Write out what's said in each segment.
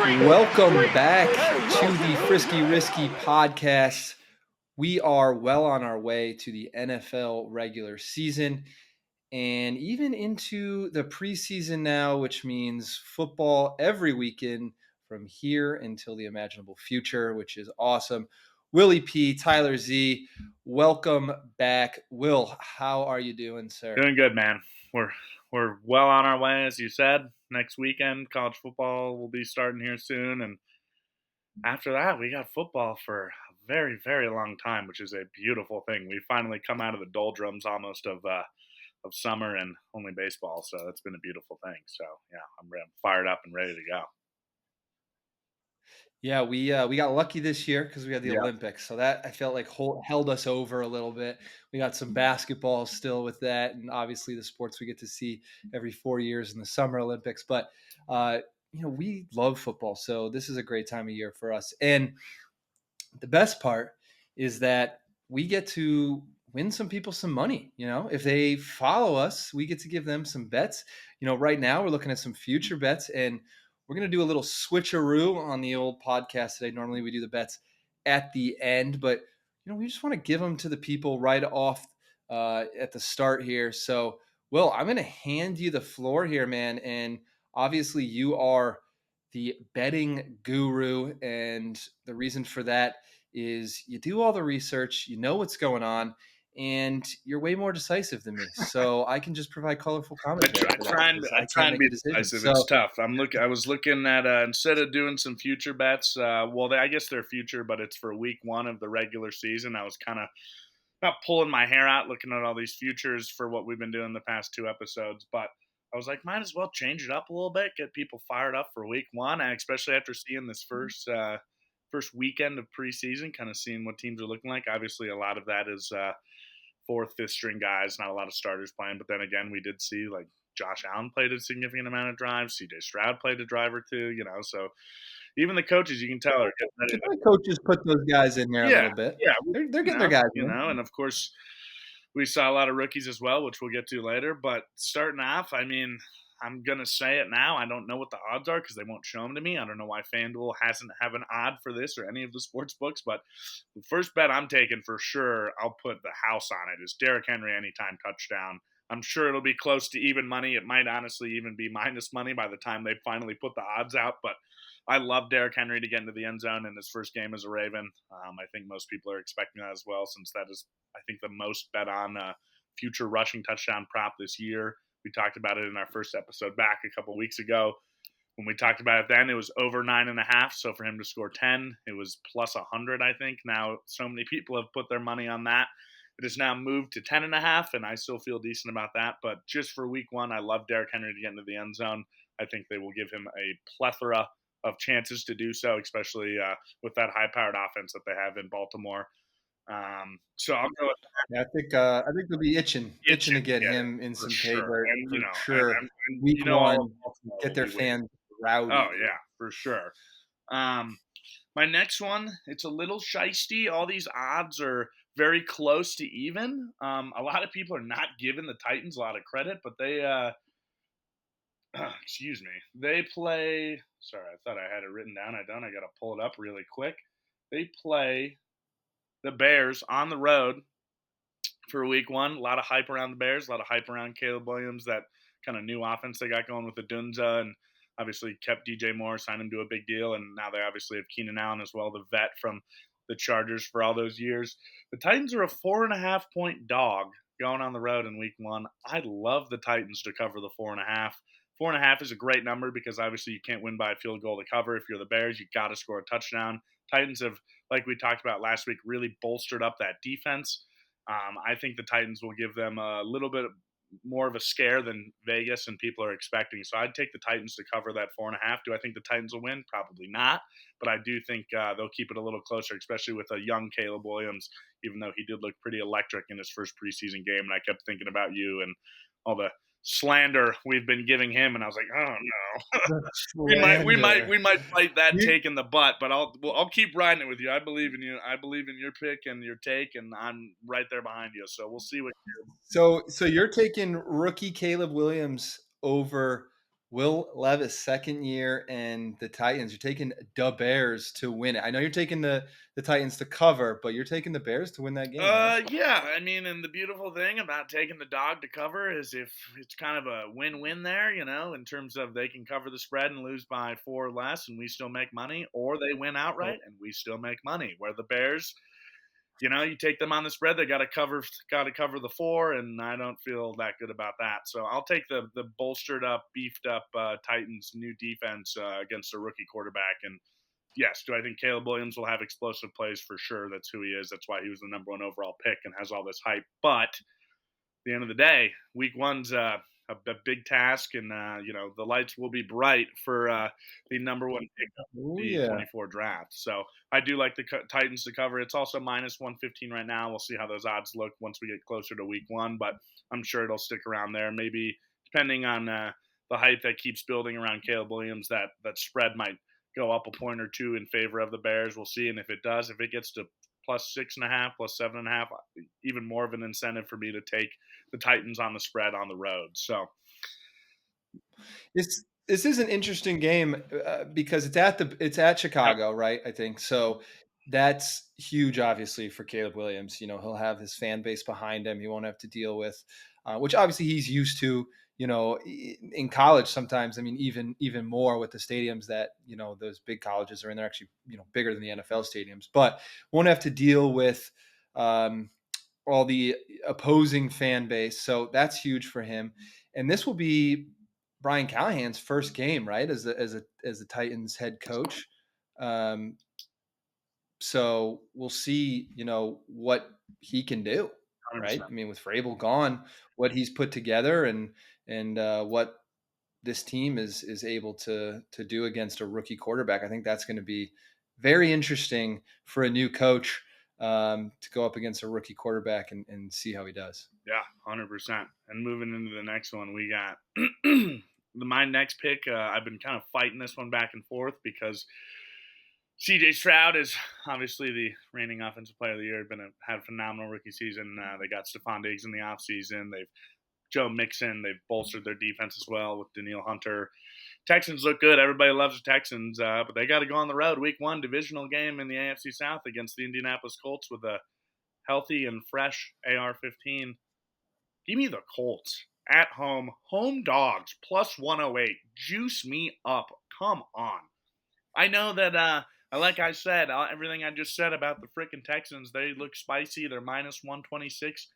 Welcome back to the Frisky Risky podcast. We are well on our way to the NFL regular season and even into the preseason now, which means football every weekend from here until the imaginable future, which is awesome. Willie P, Tyler Z, welcome back. Will, how are you doing, sir? Doing good, man. We're well on our way, as you said. Next weekend, college football will be starting here soon, and after that, we got football for a very, very long time, which is a beautiful thing. We finally come out of the doldrums almost of summer and only baseball, so it's been a beautiful thing. So yeah, I'm fired up and ready to go. Yeah, we got lucky this year because we had the Olympics, so that I felt like held us over a little bit. We got some basketball still with that, and obviously the sports we get to see every 4 years in the Summer Olympics. But we love football, so this is a great time of year for us. And the best part is that we get to win some people some money. If they follow us, we get to give them some bets. Right now we're looking at some future bets, and we're going to do a little switcheroo on the old podcast today. Normally we do the bets at the end, but we just want to give them to the people right off at the start here. So, Will, I'm going to hand you the floor here, man. And obviously you are the betting guru, and the reason for that is you do all the research, you know what's going on, and you're way more decisive than me. So I can just provide colorful commentary. I try and be decisive. It's tough. I was looking at instead of doing some future bets. I guess they're future, but it's for week 1 of the regular season. I was kind of not pulling my hair out looking at all these futures for what we've been doing the past 2 episodes, but I was like, might as well change it up a little bit, get people fired up for week 1, and especially after seeing this first weekend of preseason, kind of seeing what teams are looking like. Obviously, a lot of that is 4th, 5th string guys, not a lot of starters playing. But then again, we did see like Josh Allen played a significant amount of drives. CJ Stroud played a drive or two, so even the coaches, you can tell, are getting ready. The coaches put those guys in there a little bit. Yeah, they're getting their guys in. And of course, we saw a lot of rookies as well, which we'll get to later. But starting off, I mean, I'm going to say it now. I don't know what the odds are because they won't show them to me. I don't know why FanDuel hasn't have an odd for this or any of the sports books. But the first bet I'm taking for sure, I'll put the house on it, is Derrick Henry anytime touchdown. I'm sure it'll be close to even money. It might honestly even be minus money by the time they finally put the odds out. But I love Derrick Henry to get into the end zone in his first game as a Raven. I think most people are expecting that as well, since that is, I think, the most bet on future rushing touchdown prop this year. We talked about it in our first episode back a couple weeks ago. When we talked about it then, it was over 9.5. So for him to score 10, it was plus 100, I think. Now, so many people have put their money on that. It has now moved to 10.5, and I still feel decent about that. But just for week 1, I love Derrick Henry to get into the end zone. I think they will give him a plethora of chances to do so, especially with that high-powered offense that they have in Baltimore. So I'll go with that. Yeah, I think they'll be itching to get him in some paper. And, for sure. Week 1, get their fans rowdy. Oh, yeah, for sure. My next one, it's a little shisty. All these odds are very close to even. A lot of people are not giving the Titans a lot of credit, but they excuse me. They play. Sorry, I thought I had it written down. I don't. I got to pull it up really quick. They play the Bears on the road for week 1. A lot of hype around the Bears. A lot of hype around Caleb Williams. That kind of new offense they got going with the Dunza, and obviously kept DJ Moore, signed him to a big deal, and now they obviously have Keenan Allen as well, the vet from the Chargers for all those years. The Titans are a 4.5-point dog going on the road in week 1. I love the Titans to cover the 4.5. 4.5 is a great number because obviously you can't win by a field goal to cover. If you're the Bears, you got to score a touchdown. Titans have, like we talked about last week, really bolstered up that defense. I think the Titans will give them a little bit more of a scare than Vegas and people are expecting. So I'd take the Titans to cover that 4.5. Do I think the Titans will win? Probably not. But I do think they'll keep it a little closer, especially with a young Caleb Williams, even though he did look pretty electric in his first preseason game. And I kept thinking about you and all the slander we've been giving him, and I was like, oh no. we might fight that take in the butt, but I'll keep riding it with you. I believe in you. I believe in your pick and your take, and I'm right there behind you. So we'll see what you do. So you're taking rookie Caleb Williams over Will Levis, second year, and the Titans. You're taking the Bears to win it. I know you're taking the Titans to cover, but you're taking the Bears to win that game, man. Yeah. I mean, and the beautiful thing about taking the dog to cover is if it's kind of a win-win there, in terms of they can cover the spread and lose by four or less, and we still make money, or they win outright Oh, and we still make money. Where the Bears, you take them on the spread, they got to cover the four, and I don't feel that good about that. So I'll take the bolstered up, beefed up Titans new defense against a rookie quarterback. And yes, do I think Caleb Williams will have explosive plays? For sure. That's who he is. That's why he was the number one overall pick and has all this hype. But at the end of the day, week one's a big task, and the lights will be bright for the number one pick of oh the yeah. 24 draft. So I do like the Titans to cover. It's also minus 115 right now. We'll see how those odds look once we get closer to week one, but I'm sure it'll stick around there. Maybe depending on the hype that keeps building around Caleb Williams, that spread might go up a point or two in favor of the Bears. We'll see, and if it does, if it gets to plus 6.5, plus 7.5, even more of an incentive for me to take the Titans on the spread on the road. So This is an interesting game because it's at yep, Chicago, right? I think so. That's huge, obviously, for Caleb Williams. He'll have his fan base behind him. He won't have to deal with, which obviously he's used to. In college sometimes. I mean, even more with the stadiums that those big colleges are in. They're actually bigger than the NFL stadiums, but won't have to deal with um, all the opposing fan base. So that's huge for him. And this will be Brian Callahan's first game, right, as a Titans head coach. Um, so we'll see, what he can do, right? 100%. I mean, with Vrabel gone, what he's put together and what this team is able to do against a rookie quarterback. I think that's going to be very interesting for a new coach to go up against a rookie quarterback and see how he does. Yeah, 100%. And moving into the next one, we got my next pick. I've been kind of fighting this one back and forth because CJ Stroud is obviously the reigning offensive player of the year. Had a phenomenal rookie season. They got Stephon Diggs in the offseason. They've Joe Mixon. They've bolstered their defense as well with Daniil Hunter. Texans look good. Everybody loves the Texans, but they got to go on the road. Week one, divisional game in the AFC South against the Indianapolis Colts with a healthy and fresh AR-15. Give me the Colts at home dogs plus 108. Juice me up. Come on. I know that, like I said, everything I just said about the freaking Texans, they look spicy. They're minus 126,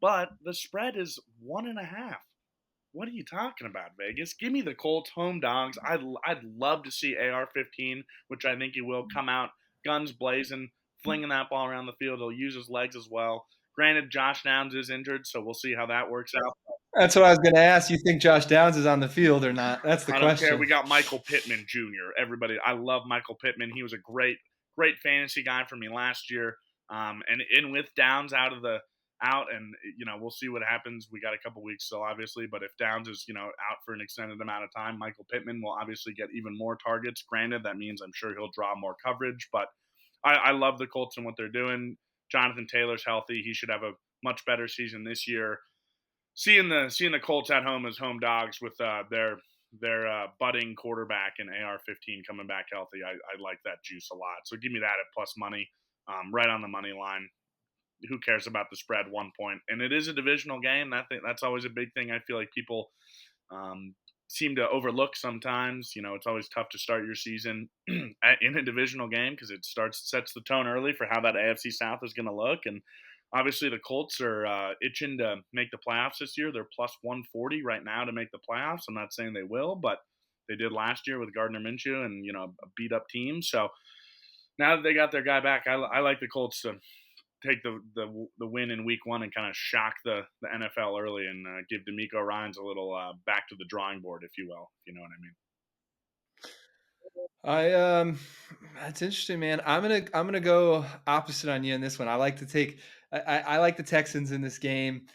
but the spread is 1.5. What are you talking about, Vegas? Give me the Colts home dogs. I'd love to see AR-15, which I think he will come out guns blazing, flinging that ball around the field. He'll use his legs as well. Granted, Josh Downs is injured, so we'll see how that works out. That's what I was going to ask. You think Josh Downs is on the field or not? That's the I don't care. question. We got Michael Pittman Jr. Everybody, I love Michael Pittman. He was a great fantasy guy for me last year. And with Downs out, and we'll see what happens. We got a couple weeks still, obviously, but if Downs is out for an extended amount of time, Michael Pittman will obviously get even more targets. Granted, that means I'm sure he'll draw more coverage, but I love the Colts and what they're doing. Jonathan Taylor's healthy; he should have a much better season this year. Seeing the Colts at home as home dogs with their budding quarterback and AR-15 coming back healthy, I like that juice a lot. So give me that at plus money, right on the money line. Who cares about the spread? 1 point, and it is a divisional game. That's always a big thing. I feel like people um, seem to overlook sometimes. It's always tough to start your season in a divisional game because it sets the tone early for how that AFC South is going to look. And obviously, the Colts are itching to make the playoffs this year. They're plus 140 right now to make the playoffs. I'm not saying they will, but they did last year with Gardner Minshew and a beat up team. So now that they got their guy back, I like the Colts to take the win in week one and kind of shock the NFL early and give D'Amico Ryans a little back to the drawing board, if you will. If you know what I mean. I That's interesting, man. I'm gonna go opposite on you in this one. I like to take I like the Texans in this game,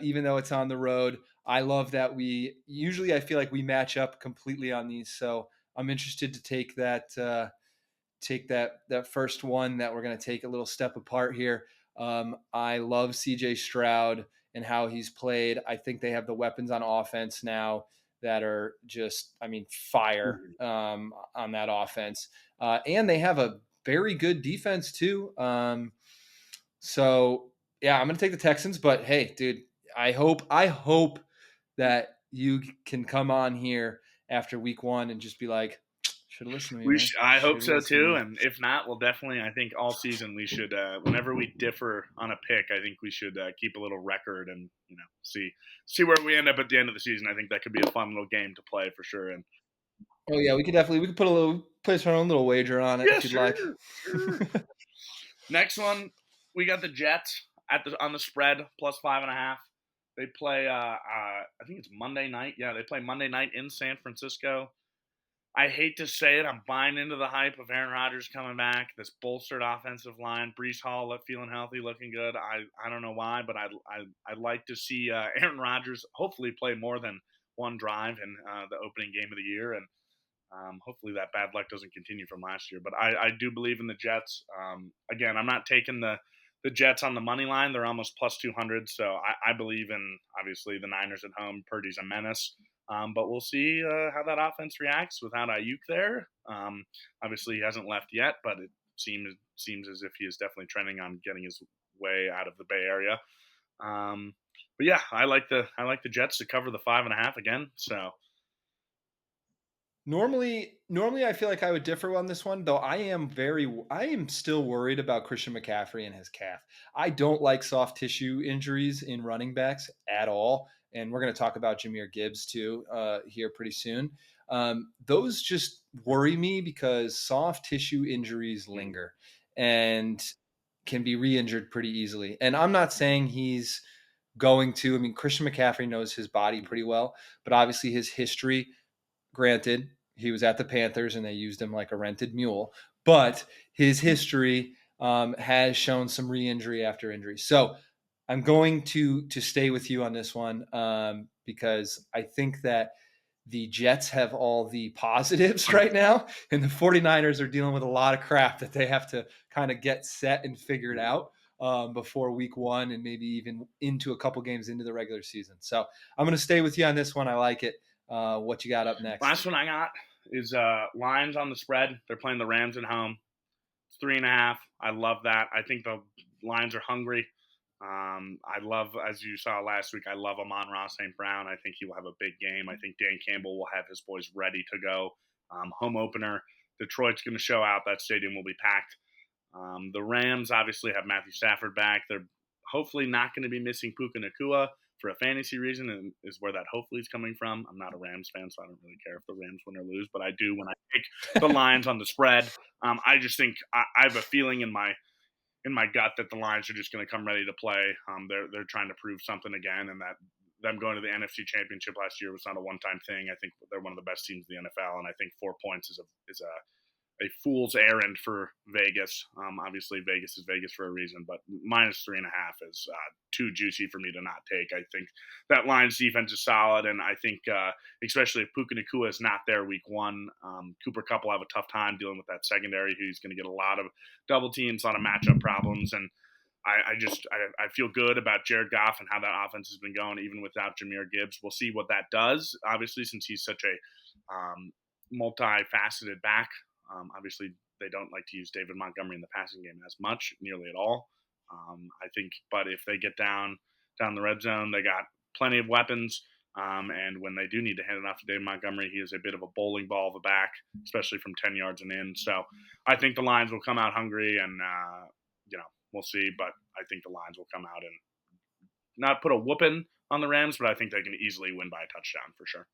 even though it's on the road. I love that I feel like we match up completely on these. So I'm interested to take that first one that we're going to take a little step apart here. I love CJ Stroud and how he's played. I think they have the weapons on offense now that are just, I mean, fire Mhm. on that offense. And they have a very good defense too. So yeah, I'm gonna take the Texans. But hey, dude, I hope that you can come on here after week one and just be like, should have listened to me, man. I hope Should have so listened to too, me. and if not, we'll definitely. I think all season we should. Whenever we differ on a pick, I think we should keep a little record and see where we end up at the end of the season. I think that could be a fun little game to play for sure. And Oh yeah, we could place our own little wager on it yeah, if you'd like. sure, sure. Next one, we got the Jets on the spread +5.5. They play. I think it's Monday night. Yeah, they play Monday night in San Francisco. I hate to say it, I'm buying into the hype of Aaron Rodgers coming back. This bolstered offensive line, Brees Hall feeling healthy, looking good. I don't know why, but I'd like to see Aaron Rodgers hopefully play more than one drive in the opening game of the year, and hopefully that bad luck doesn't continue from last year. But I do believe in the Jets. Again, I'm not taking the Jets on the money line. They're almost +200. So I believe in, obviously, the Niners at home. Purdy's a menace. But we'll see how that offense reacts without Ayuk there. Obviously, he hasn't left yet, but it seems as if he is definitely trending on getting his way out of the Bay Area. But yeah, I like the Jets to cover the 5.5 again. So Normally, I feel like I would differ on this one, though. I am still worried about Christian McCaffrey and his calf. I don't like soft tissue injuries in running backs at all, and we're going to talk about Jahmyr Gibbs too here pretty soon. Those just worry me because soft tissue injuries mm, linger and can be re-injured pretty easily. And I'm not saying he's going to. I mean, Christian McCaffrey knows his body mm, pretty well, but obviously his history. Granted, he was at the Panthers and they used him like a rented mule, but his history has shown some re-injury after injury. So I'm going to stay with you on this one because I think that the Jets have all the positives right now, and the 49ers are dealing with a lot of crap that they have to kind of get set and figured out before week one and maybe even into a couple games into the regular season. So I'm going to stay with you on this one. I like it. What you got up next? last one I got is Lions on the spread. They're playing the Rams at home. It's 3.5. I love that. I think the Lions are hungry. I love, as you saw last week, I love Amon-Ra St. Brown. I think he will have a big game. I think Dan Campbell will have his boys ready to go. Home opener. Detroit's going to show out. That stadium will be packed. The Rams obviously have Matthew Stafford back. They're hopefully not going to be missing Puka Nakua for a fantasy reason, and is where that hopefully is coming from. I'm not a Rams fan, so I don't really care if the Rams win or lose, but I do when I pick the Lions on the spread. I just think I have a feeling in my gut that the Lions are just going to come ready to play. They're trying to prove something again, and that them going to the NFC Championship last year was not a one time thing. I think they're one of the best teams in the NFL, and I think 4 points is a fool's errand for Vegas. Obviously, Vegas is Vegas for a reason, but -3.5 is too juicy for me to not take. I think that Lions defense is solid, and I think especially if Puka Nakua is not there week one, Cooper Kupp will have a tough time dealing with that secondary. Who's going to get a lot of double teams, a lot of matchup problems, and I feel good about Jared Goff and how that offense has been going, even without Jahmyr Gibbs. We'll see what that does. Obviously, since he's such a multifaceted back. Obviously, they don't like to use David Montgomery in the passing game as much, nearly at all. I think, but if they get down the red zone, they got plenty of weapons. And when they do need to hand it off to David Montgomery, he is a bit of a bowling ball of a back, especially from 10 yards and in. So I think the Lions will come out hungry, and we'll see. But I think the Lions will come out and not put a whooping on the Rams, but I think they can easily win by a touchdown for sure.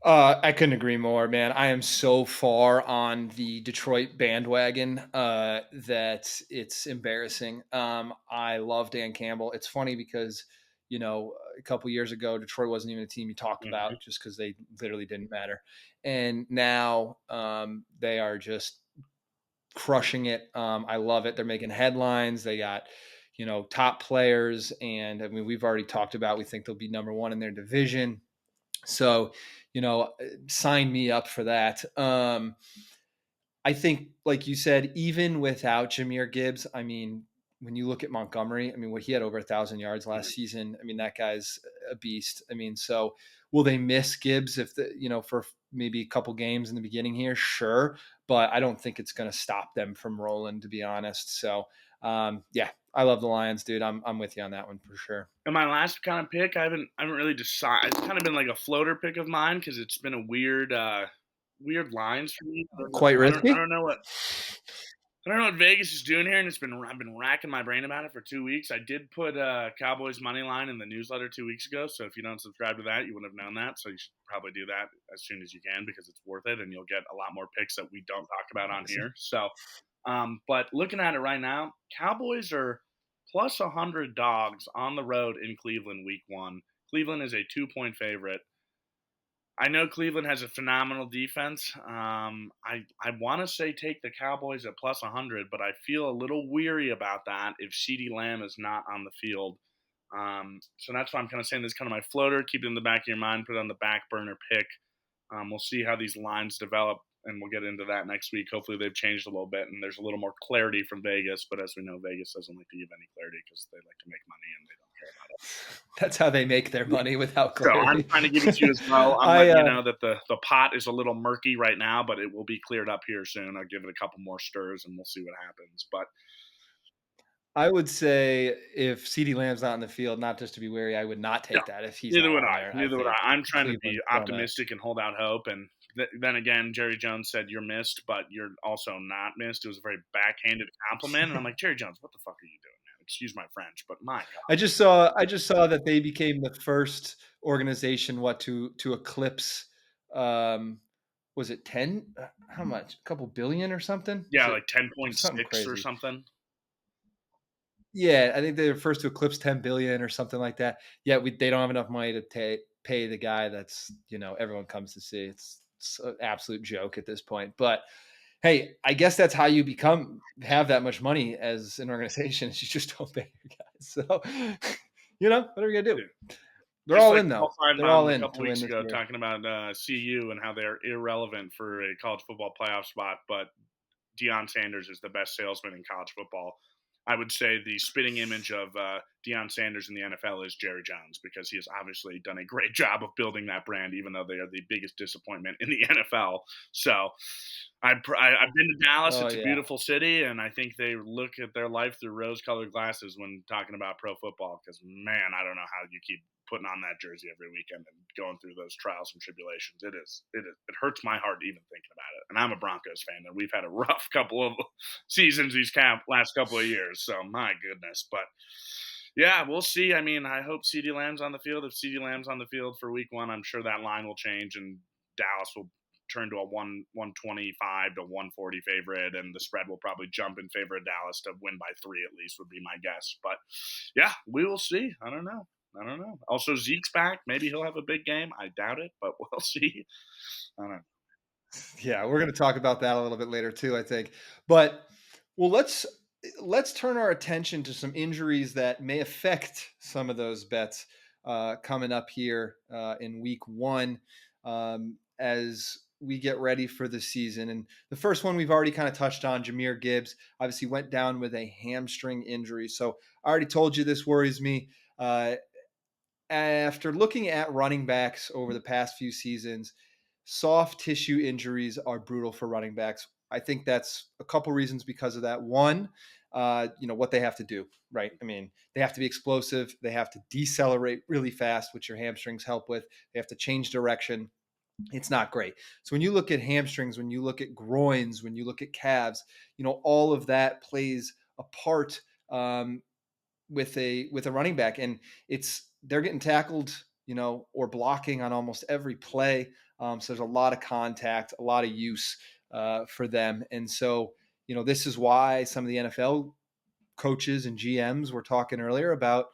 I couldn't agree more, man. I am so far on the Detroit bandwagon that it's embarrassing. I love Dan Campbell. It's funny because a couple years ago, Detroit wasn't even a team you talked Mm-hmm. about just because they literally didn't matter, and now they are just crushing it. I love it. They're making headlines. They got top players, and I mean we've already talked about we think they'll be number one in their division. So, sign me up for that. I think, like you said, even without Jahmyr Gibbs, I mean, when you look at Montgomery, I mean, what he had over 1,000 yards last season. I mean, that guy's a beast. I mean, so will they miss Gibbs if for maybe a couple games in the beginning here? Sure, but I don't think it's going to stop them from rolling, to be honest. So yeah, I love the Lions, dude. I'm with you on that one for sure. And my last kind of pick, I haven't really decided. It's kind of been like a floater pick of mine because it's been a weird lines for me. Quite I risky. don't know what I don't know what Vegas is doing here, and I've been racking my brain about it for 2 weeks. I did put Cowboys money line in the newsletter 2 weeks ago, so if you don't subscribe to that, you wouldn't have known that. So you should probably do that as soon as you can because it's worth it, and you'll get a lot more picks that we don't talk about on here. So, but looking at it right now, Cowboys are plus 100 dogs on the road in Cleveland week one. Cleveland is a 2-point favorite. I know Cleveland has a phenomenal defense. I want to say take the Cowboys at plus 100, but I feel a little weary about that if CeeDee Lamb is not on the field. So that's why I'm kind of saying this is kind of my floater. Keep it in the back of your mind. Put it on the back burner pick. We'll see how these lines develop, and we'll get into that next week. Hopefully they've changed a little bit, and there's a little more clarity from Vegas. But as we know, Vegas doesn't like to give any clarity because they like to make money and they don't care about it. That's how they make their money without So I'm clarity. trying to give it to you as well. I'm I letting you know that the pot is a little murky right now, but it will be cleared up here soon. I'll give it a couple more stirs and we'll see what happens. But I would say if CeeDee Lamb's not in the field, not just to be wary, I would not no, take that if he's neither not would on I. there. I Neither would think I. I'm trying to be Cleveland's gonna. optimistic and hold out hope. And then again, Jerry Jones said you're missed, but you're also not missed. It was a very backhanded compliment, and I'm like, Jerry Jones, what the fuck are you doing, man? Excuse my French, but my God. I just saw that they became the first organization to eclipse was it 10 how much? A couple billion or something? Was Yeah, it like something 10.6 or crazy? something. Yeah, I think they were first to eclipse 10 billion or something like that. Yeah, they don't have enough money to pay the guy that's, everyone comes to see. It's an absolute joke at this point. But hey, I guess that's how you have that much money as an organization is you just don't pay your guys. So, what are we gonna do? They're Just all like in Paul though. They're all Feinbaum a in couple to win weeks this ago year. talking about CU and how they're irrelevant for a college football playoff spot, but Deion Sanders is the best salesman in college football. I would say the spitting image of Deion Sanders in the NFL is Jerry Jones because he has obviously done a great job of building that brand, even though they are the biggest disappointment in the NFL. So I've been to Dallas. Oh It's a yeah. beautiful city, and I think they look at their life through rose-colored glasses when talking about pro football. Because man, I don't know how you keep putting on that jersey every weekend and going through those trials and tribulations. It hurts my heart even thinking about it. And I'm a Broncos fan, and we've had a rough couple of seasons these last couple of years. So my goodness, but yeah, we'll see. I mean, I hope CeeDee Lamb's on the field. If CeeDee Lamb's on the field for Week 1, I'm sure that line will change, and Dallas will turn to a 125 to 140 favorite, and the spread will probably jump in favor of Dallas to win by 3 at least would be my guess. But yeah, we will see. I don't know. Also, Zeke's back. Maybe he'll have a big game. I doubt it, but we'll see. I don't know. Yeah, we're going to talk about that a little bit later too, I think. But well, let's turn our attention to some injuries that may affect some of those bets coming up here in week one as we get ready for the season. And the first one we've already kind of touched on, Jahmyr Gibbs, obviously went down with a hamstring injury. So I already told you this worries me. After looking at running backs over the past few seasons, soft tissue injuries are brutal for running backs. I think that's a couple reasons because of that. One, what they have to do, right? I mean, they have to be explosive. They have to decelerate really fast, which your hamstrings help with. They have to change direction. It's not great. So when you look at hamstrings, when you look at groins, when you look at calves, all of that plays a part with a running back, and they're getting tackled, or blocking on almost every play. So there's a lot of contact, a lot of use for them, and so this is why some of the NFL coaches and GMs were talking earlier about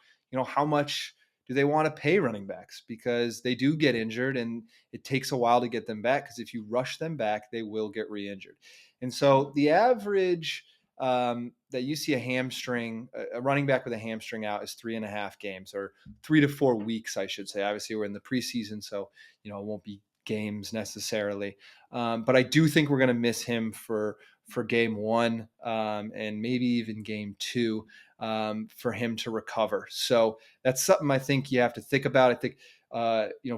how much do they want to pay running backs because they do get injured and it takes a while to get them back because if you rush them back they will get re-injured. And so the average that you see a running back with a hamstring out is 3.5 games or 3 to 4 weeks, I should say. Obviously, we're in the preseason, so it won't be games necessarily. But I do think we're going to miss him for for game one, and maybe even game two, for him to recover. So that's something I think you have to think about. I think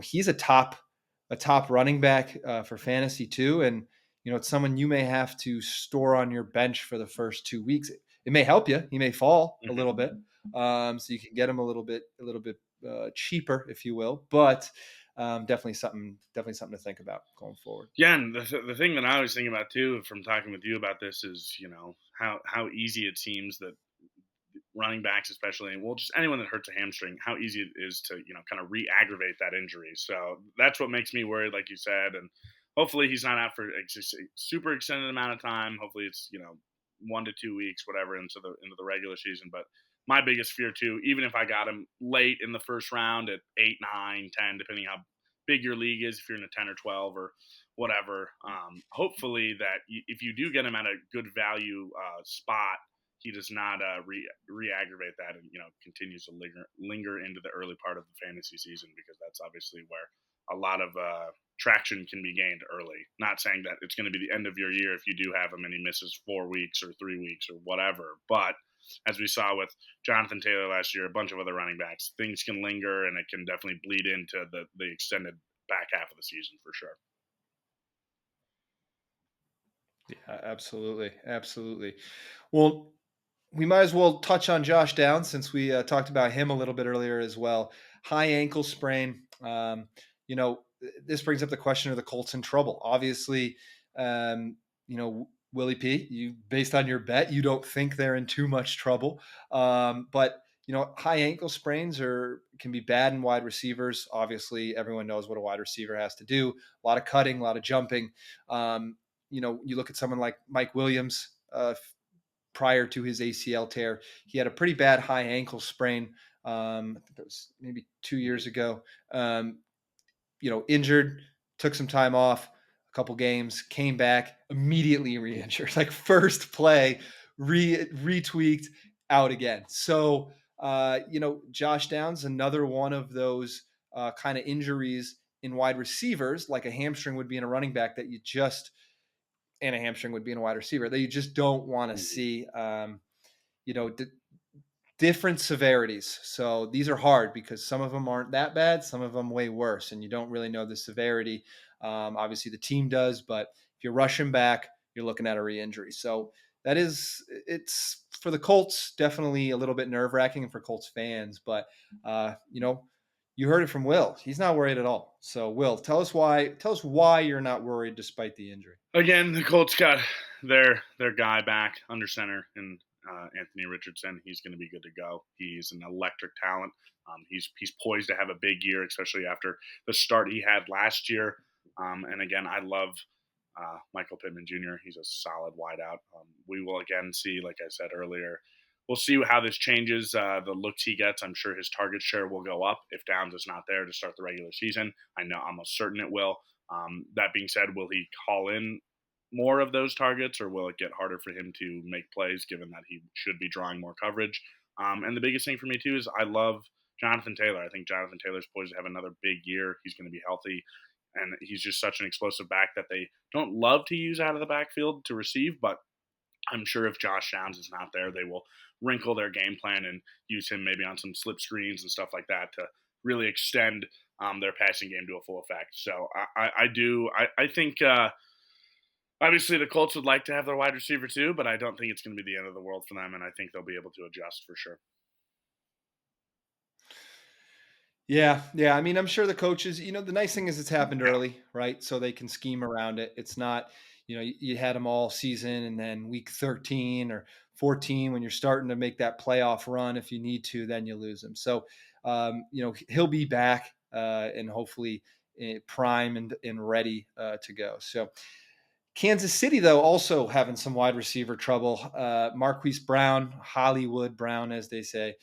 he's a top running back for fantasy too, and it's someone you may have to store on your bench for the first 2 weeks. It may help you. He may fall a little Mhm. bit, so you can get him a little bit cheaper, if you will. But definitely something to think about going forward. Yeah, and the thing that I was thinking about too, from talking with you about this, is how easy it seems that running backs, especially, and well, just anyone that hurts a hamstring, how easy it is to kind of re-aggravate that injury. So that's what makes me worried, like you said, and hopefully he's not out for a super extended amount of time. Hopefully it's 1 to 2 weeks, whatever, into the regular season. But my biggest fear too, even if I got him late in the first round at 8, 9, 10, depending how big your league is, if you're in a 10 or 12 or whatever, hopefully that if you do get him at a good value spot, he does not re-aggravate that, and continues to linger into the early part of the fantasy season, because that's obviously where a lot of traction can be gained early. Not saying that it's going to be the end of your year if you do have him and he misses 4 weeks or 3 weeks or whatever, but as we saw with Jonathan Taylor last year, a bunch of other running backs, things can linger and it can definitely bleed into the extended back half of the season for sure. Yeah, absolutely, absolutely. Well, we might as well touch on Josh Downs since we talked about him a little bit earlier as well. High ankle sprain. This brings up the question of the Colts in trouble. Obviously, Willie P. You based on your bet, you don't think they're in too much trouble, but high ankle sprains can be bad in wide receivers. Obviously, everyone knows what a wide receiver has to do: a lot of cutting, a lot of jumping. You look at someone like Mike Williams. Prior to his ACL tear, he had a pretty bad high ankle sprain. I think that was maybe 2 years ago. Injured, took some time off, a couple games, came back, immediately re-injured. Like first play, retweaked, out again. So, Josh Downs, another one of those kind of injuries in wide receivers, like a hamstring would be in a running back that you just, and a hamstring would be in a wide receiver that you just don't want to Mhm. see. You know, different severities. So these are hard because some of them aren't that bad, some of them way worse, and you don't really know the severity. Obviously, the team does, but if you're rushing back, you're looking at a re-injury. So it's for the Colts definitely a little bit nerve wracking, and for Colts fans. But you heard it from Will. He's not worried at all. So Will, tell us why. Tell us why you're not worried despite the injury. Again, the Colts got their guy back under center, and Anthony Richardson. He's going to be good to go. He's an electric talent. He's poised to have a big year, especially after the start he had last year. And again, I love Michael Pittman Jr. He's a solid wideout. We will again see, like I said earlier, we'll see how this changes. The looks he gets, I'm sure his target share will go up if Downs is not there to start the regular season. I know, I'm almost certain it will. That being said, will he call in more of those targets, or will it get harder for him to make plays given that he should be drawing more coverage? And the biggest thing for me too is I love Jonathan Taylor. I think Jonathan Taylor's poised to have another big year. He's going to be healthy, and he's just such an explosive back that they don't love to use out of the backfield to receive. But I'm sure if Josh Downs is not there, they will wrinkle their game plan and use him maybe on some slip screens and stuff like that to really extend their passing game to a full effect. So I think obviously the Colts would like to have their wide receiver too, but I don't think it's going to be the end of the world for them, and I think they'll be able to adjust for sure. Yeah, yeah. I mean, I'm sure the coaches, the nice thing is it's happened early, right? So they can scheme around it. It's not, you had them all season and then week 13 or 14 when you're starting to make that playoff run. If you need to, then you lose them. So, he'll be back and hopefully prime and ready to go. So, Kansas City, though, also having some wide receiver trouble. Marquise Brown, Hollywood Brown, as they say,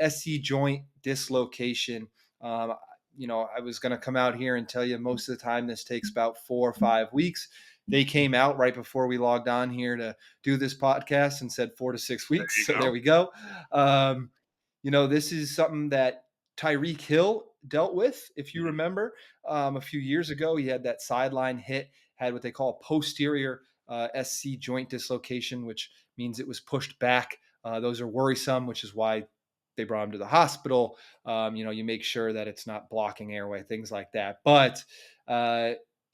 SC joint dislocation. Um, I was going to come out here and tell you most of the time this takes about 4 or 5 weeks. They came out right before we logged on here to do this podcast and said 4 to 6 weeks. So There you there we go. This is something that Tyreek Hill dealt with, if you go. remember, a few years ago. He had that sideline hit, had what they call posterior SC joint dislocation, which means it was pushed back. Those are worrisome, which is why they brought him to the hospital. You make sure that it's not blocking airway, things like that. But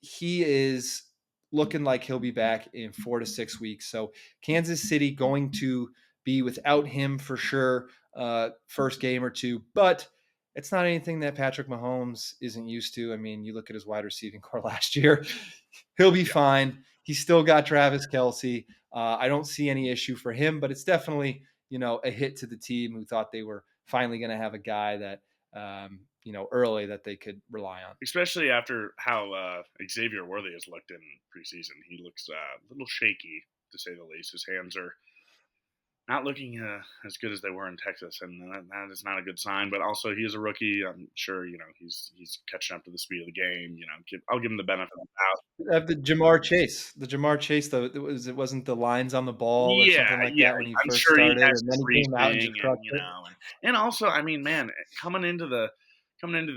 he is looking like he'll be back in 4 to 6 weeks. So Kansas City going to be without him for sure, first game or two. But it's not anything that Patrick Mahomes isn't used to. I mean, you look at his wide receiving core last year, he'll be Yeah. fine. He's still got Travis Kelce. I don't see any issue for him, but it's definitely, a hit to the team who thought they were finally going to have a guy that, early that they could rely on. Especially after how Xavier Worthy has looked in preseason. He looks a little shaky, to say the least. His hands are not looking as good as they were in Texas, and that is not a good sign. But also, he is a rookie. I'm sure he's catching up to the speed of the game. I'll give him the benefit of the doubt. The Jamar Chase, though, it wasn't the lines on the ball or Yeah, something like yeah. that when he I'm first sure he started, has and then his he came out and just reasoning, and crushed it. and also, I mean, man, coming into the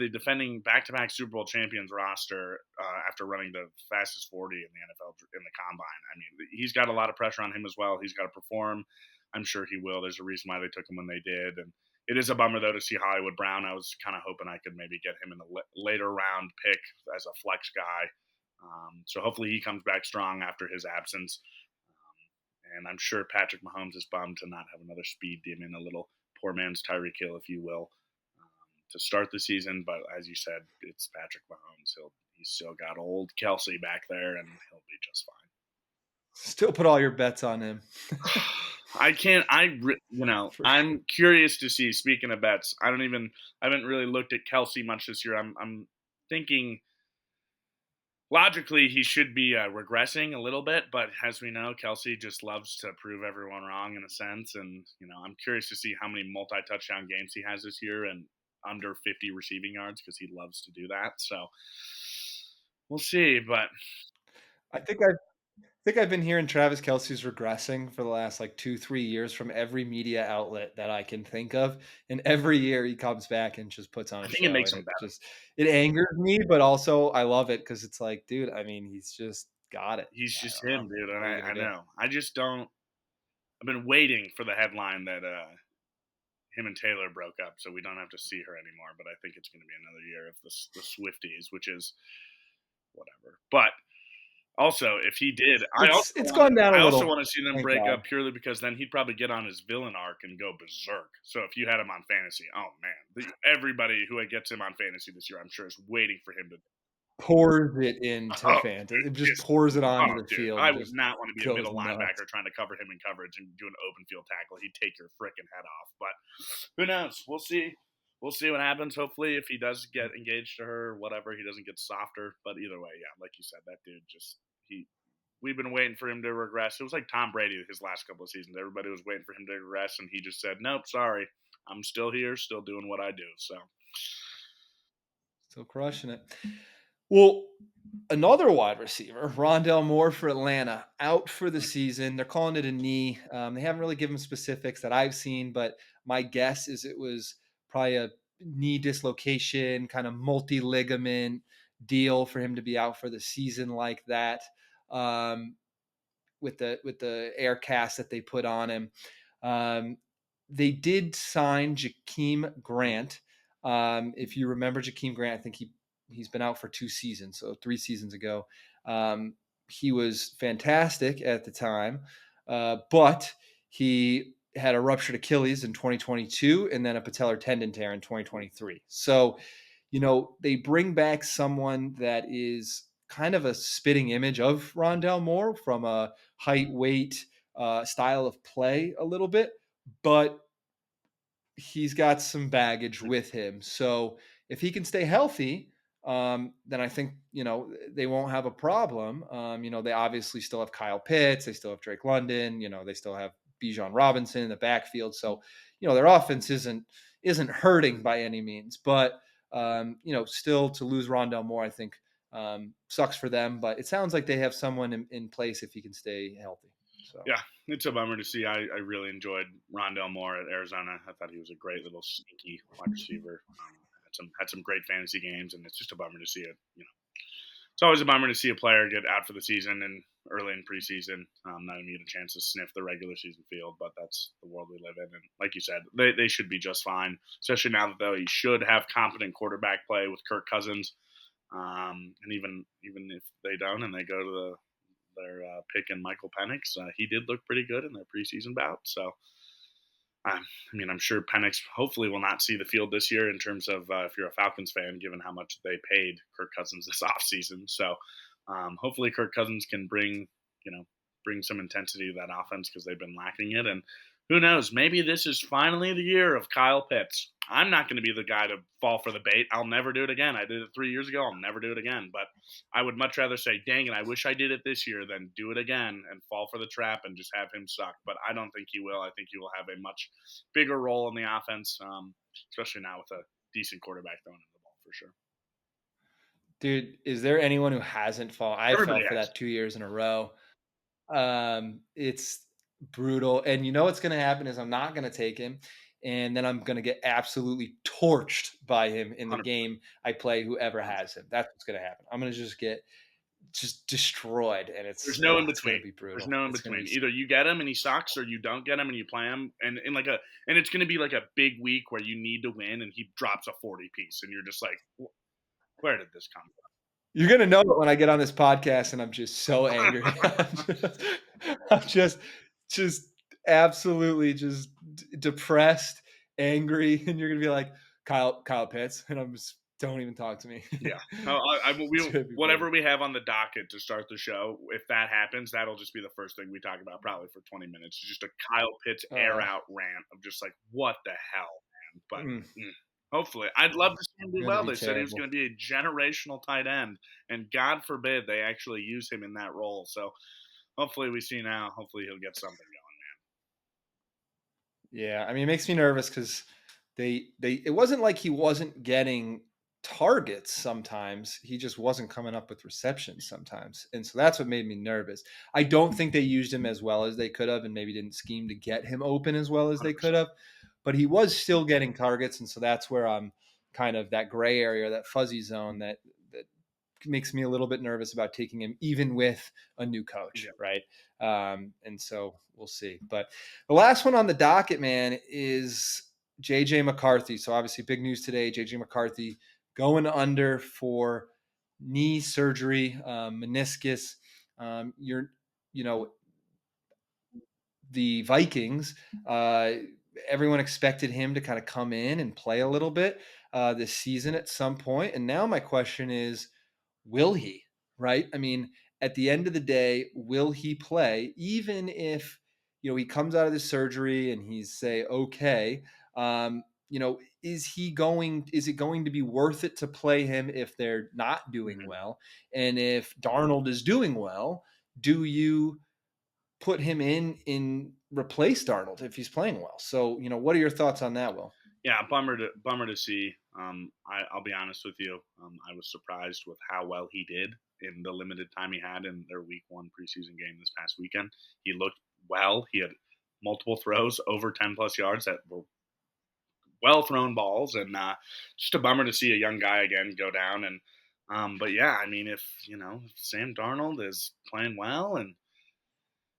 defending back-to-back Super Bowl champions roster after running the fastest 40 in the NFL in the combine. I mean, he's got a lot of pressure on him as well. He's got to perform. I'm sure he will. There's a reason why they took him when they did, and it is a bummer though to see Hollywood Brown. I was kind of hoping I could maybe get him in the later round pick as a flex guy. So hopefully he comes back strong after his absence. And I'm sure Patrick Mahomes is bummed to not have another speed demon, a little poor man's Tyreek Hill, if you will, to start the season. But as you said, it's Patrick Mahomes. He's still got old Kelsey back there, and he'll be just fine. Still put all your bets on him. I can't. For sure. I'm curious to see. Speaking of bets, I haven't really looked at Kelsey much this year. I'm thinking logically he should be regressing a little bit, but as we know, Kelsey just loves to prove everyone wrong in a sense. And I'm curious to see how many multi-touchdown games he has this year and under 50 receiving yards because he loves to do that. So we'll see. But I think I've been hearing Travis Kelce's regressing for the last like 2, 3 years from every media outlet that I can think of, and every year he comes back and just puts on I a think it show, makes and him better. it angers me, but also I love it because it's like, dude, I mean, he's just got it. He's I just don't know. him, dude. And What are you I gonna do? know. I just don't. I've been waiting for the headline that him and Taylor broke up, so we don't have to see her anymore. But I think it's going to be another year of the Swifties, which is whatever. But also, if he did, It's gone down a I also little. want to see them Thank break God. up purely because then he'd probably get on his villain arc and go berserk. So if you had him on fantasy, oh man, everybody who gets him on fantasy this year, I'm sure is waiting for him to. Pours it into Oh, fantasy. dude, It just pours it onto oh, the dude, field I and would just not want to be a goes middle nuts. linebacker trying to cover him in coverage and do an open field tackle. He'd take your freaking head off. But who knows? We'll see. We'll see what happens. Hopefully, if he does get engaged to her, whatever, he doesn't get softer. But either way, yeah, like you said, that dude just he. We've been waiting for him to regress. It was like Tom Brady his last couple of seasons. Everybody was waiting for him to regress, and he just said, "Nope, sorry, I'm still here, still doing what I do." So Still crushing it. Well, another wide receiver, Rondell Moore for Atlanta, out for the season. They're calling it a knee. They haven't really given specifics that I've seen, but my guess is it was probably a knee dislocation, kind of multi ligament deal for him to be out for the season like that. Um, with the air cast that they put on him. Um, they did sign Jakeem Grant. If you remember Jakeem Grant, I think he's been out for 2 seasons, so 3 seasons ago. He was fantastic at the time, but he had a ruptured Achilles in 2022 and then a patellar tendon tear in 2023. So, they bring back someone that is kind of a spitting image of Rondell Moore from a height, weight, style of play a little bit, but he's got some baggage with him. So if he can stay healthy, then I think they won't have a problem. They obviously still have Kyle Pitts, they still have Drake London, they still have Bijan Robinson in the backfield. So their offense isn't hurting by any means, but still to lose Rondell Moore, I think sucks for them. But it sounds like they have someone in place if he can stay healthy. So. yeah, it's a bummer to see. I really enjoyed Rondell Moore at Arizona. I thought he was a great little sneaky wide receiver. Had some great fantasy games, and it's just a bummer to see it. it's always a bummer to see a player get out for the season and early in preseason, not even get a chance to sniff the regular season field. But that's the world we live in, and like you said, they should be just fine. Especially now that they should have competent quarterback play with Kirk Cousins, and even if they don't and they go to their pick in Michael Penix, he did look pretty good in their preseason bout. So I mean, I'm sure Penix hopefully will not see the field this year in terms of if you're a Falcons fan, given how much they paid Kirk Cousins this offseason. So hopefully Kirk Cousins can you know, bring some intensity to that offense because they've been lacking it. And who knows, maybe this is finally the year of Kyle Pitts. I'm not going to be the guy to fall for the bait. I'll never do it again. I did it 3 years ago. I'll never do it again. But I would much rather say, dang it, I wish I did it this year than do it again and fall for the trap and just have him suck. But I don't think he will. I think he will have a much bigger role in the offense, especially now with a decent quarterback throwing him the ball for sure. Dude, is there anyone who hasn't fallen? I fell Everybody for has. that 2 years in a row. It's brutal, and you know what's gonna happen is I'm not gonna take him, and then I'm gonna get absolutely torched by him in the 100%. game I play, whoever 100%. has him. That's what's gonna happen. I'm gonna just get just destroyed, and There's no in it's gonna between. be There's brutal. no in It's gonna between. be Either you get him and he sucks, or you don't get him and you play him, and in like a and it's going to be like a big week where you need to win, and he drops a 40 piece, and you're just like, where did this come You're gonna know it when I get on this podcast, and I'm just so angry. from? I'm just absolutely just depressed, angry, and you're gonna be like Kyle Pitts, and I'm just don't even talk to me. Yeah. No, It's gonna be whatever brutal. we have on the docket to start the show, if that happens, that'll just be the first thing we talk about probably for 20 minutes. It's just a Kyle Pitts air Uh, out rant of just like, what the hell, man? But mm, hopefully, I'd love to see him do gonna well. be They said he was terrible. going to be a generational tight end, and God forbid they actually use him in that role. So hopefully, we see now. Hopefully, he'll get something going. Yeah, I mean, it makes me nervous because they it wasn't like he wasn't getting targets sometimes. He just wasn't coming up with receptions sometimes. And so that's what made me nervous. I don't think they used him as well as they could have and maybe didn't scheme to get him open as well as they could 100%. have, but he was still getting targets and so that's where I'm kind of that gray area, that fuzzy zone that makes me a little bit nervous about taking him, even with a new coach, Yeah. right? And so we'll see. But the last one on the docket, man, is JJ McCarthy. So obviously, big news today. JJ McCarthy going under for knee surgery, meniscus. You're, you know, the Vikings. Everyone expected him to kind of come in and play a little bit this season at some point, and now my question is will he? Right? I mean, at the end of the day, will he play? Even if he comes out of the surgery and he's say okay, is it going to be worth it to play him if they're not doing Mhm. well? And if Darnold is doing well, do you put him in replace Darnold if he's playing well? So, what are your thoughts on that, Will? Yeah, bummer to see. I'll be honest with you. I was surprised with how well he did in the limited time he had in their Week 1 preseason game this past weekend. He looked well. He had multiple throws over 10 plus yards that were well thrown balls, and just a bummer to see a young guy again go down. And but yeah, I mean, if Sam Darnold is playing well and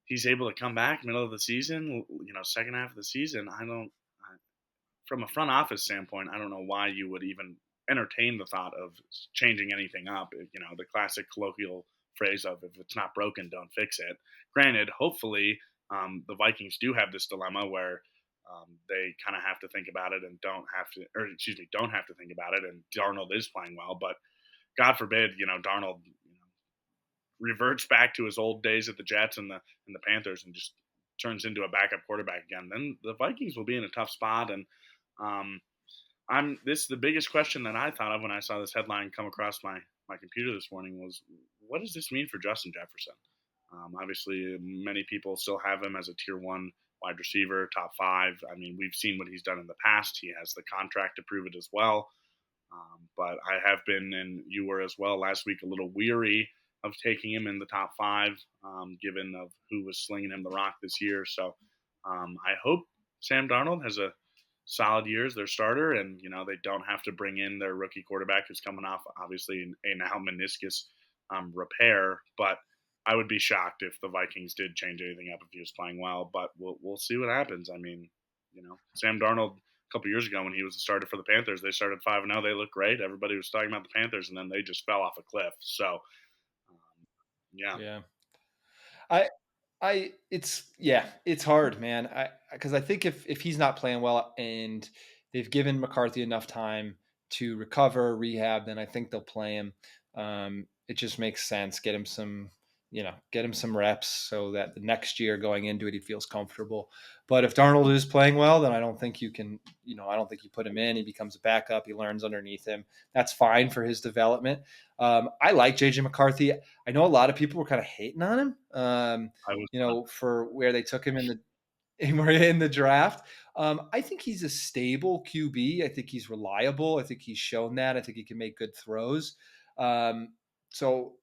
he's able to come back middle of the season, second half of the season, I don't. From a front office standpoint, I don't know why you would even entertain the thought of changing anything up. The classic colloquial phrase of "if it's not broken, don't fix it." Granted, hopefully, the Vikings do have this dilemma where they kind of have to think about it and don't have to think about it. And Darnold is playing well, but God forbid, Darnold, reverts back to his old days at the Jets and the Panthers and just turns into a backup quarterback again. Then the Vikings will be in a tough spot, and um, I'm this the biggest question that I thought of when I saw this headline come across my computer this morning was, what does this mean for Justin Jefferson? Obviously, many people still have him as a tier one wide receiver, top five. I mean, we've seen what he's done in the past. He has the contract to prove it as well. But I have been, and you were as well last week, a little weary of taking him in the top five, given of who was slinging him the rock this year. So I hope Sam Darnold has a solid year as their starter, and they don't have to bring in their rookie quarterback who's coming off obviously a now meniscus repair. But I would be shocked if the Vikings did change anything up if he was playing well. But we'll see what happens. I mean, Sam Darnold a couple years ago when he was the starter for the Panthers, they started 5-0. They looked great. Everybody was talking about the Panthers, and then they just fell off a cliff. So um, yeah, Yeah. I it's hard, man. Because I think if he's not playing well and they've given McCarthy enough time to recover, rehab, then I think they'll play him. It just makes sense. Get him some reps so that the next year going into it, he feels comfortable. But if Darnold is playing well, then I don't think you can, I don't think you put him in. He becomes a backup. He learns underneath him. That's fine for his development. I like JJ McCarthy. I know a lot of people were kind of hating on him. I was For where they took him in the in the draft. I think he's a stable QB. I think he's reliable. I think he's shown that. I think he can make good throws. So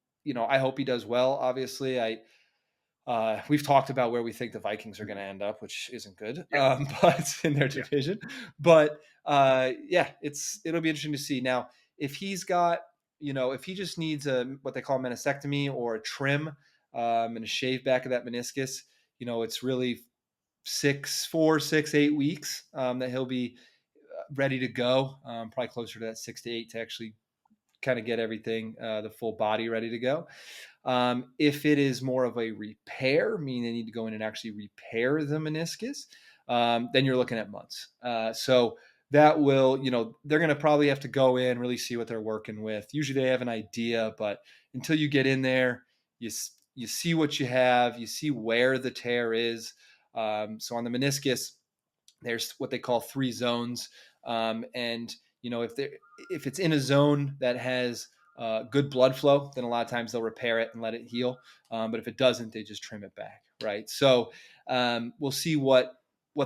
I hope he does well. Obviously, we've talked about where we think the Vikings are going to end up, which isn't good, yeah, but in their yeah, division. But yeah, it'll be interesting to see now if he's got if he just needs a what they call a meniscectomy or a trim and a shave back of that meniscus. It's really 8 weeks that he'll be ready to go. Probably closer to that 6 to 8 to actually kind of get everything, the full body ready to go. If it is more of a repair, meaning they need to go in and actually repair the meniscus, then you're looking at months. So that will, they're going to probably have to go in, really see what they're working with. Usually they have an idea, but until you get in there, you, you see what you have, you see where the tear is. So on the meniscus, there's what they call three zones, and if it's in a zone that has good blood flow, then a lot of times they'll repair it and let it heal. But if it doesn't, they just trim it back, right? So we'll see what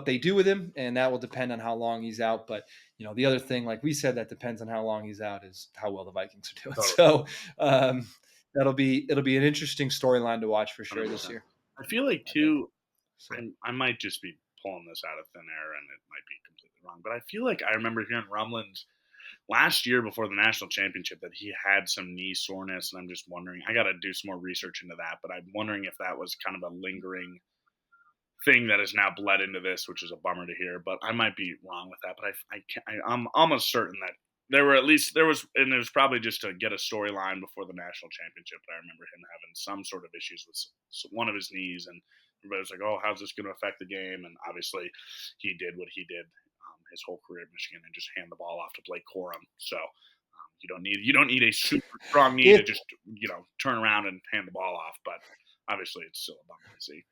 they do with him, and that will depend on how long he's out. But the other thing, like we said, that depends on how long he's out is how well the Vikings are doing. totally, So it'll be an interesting storyline to watch for sure this 100%. year. I feel like I think too. so. I might just be pulling this out of thin air, and it might be completely wrong. But I feel like I remember hearing rumblings last year before the national championship that he had some knee soreness, and I'm just wondering. I got to do some more research into that, but I'm wondering if that was kind of a lingering thing that has now bled into this, which is a bummer to hear. But I might be wrong with that. But I'm almost certain that there was, and it was probably just to get a storyline before the national championship. But I remember him having some sort of issues with one of his knees, and everybody was like, "Oh, how's this going to affect the game?" And obviously, he did what he did his whole career at Michigan and just hand the ball off to Blake Corum. So you don't need a super strong knee to If just turn around and hand the ball off. But obviously, it's still a bummer to see.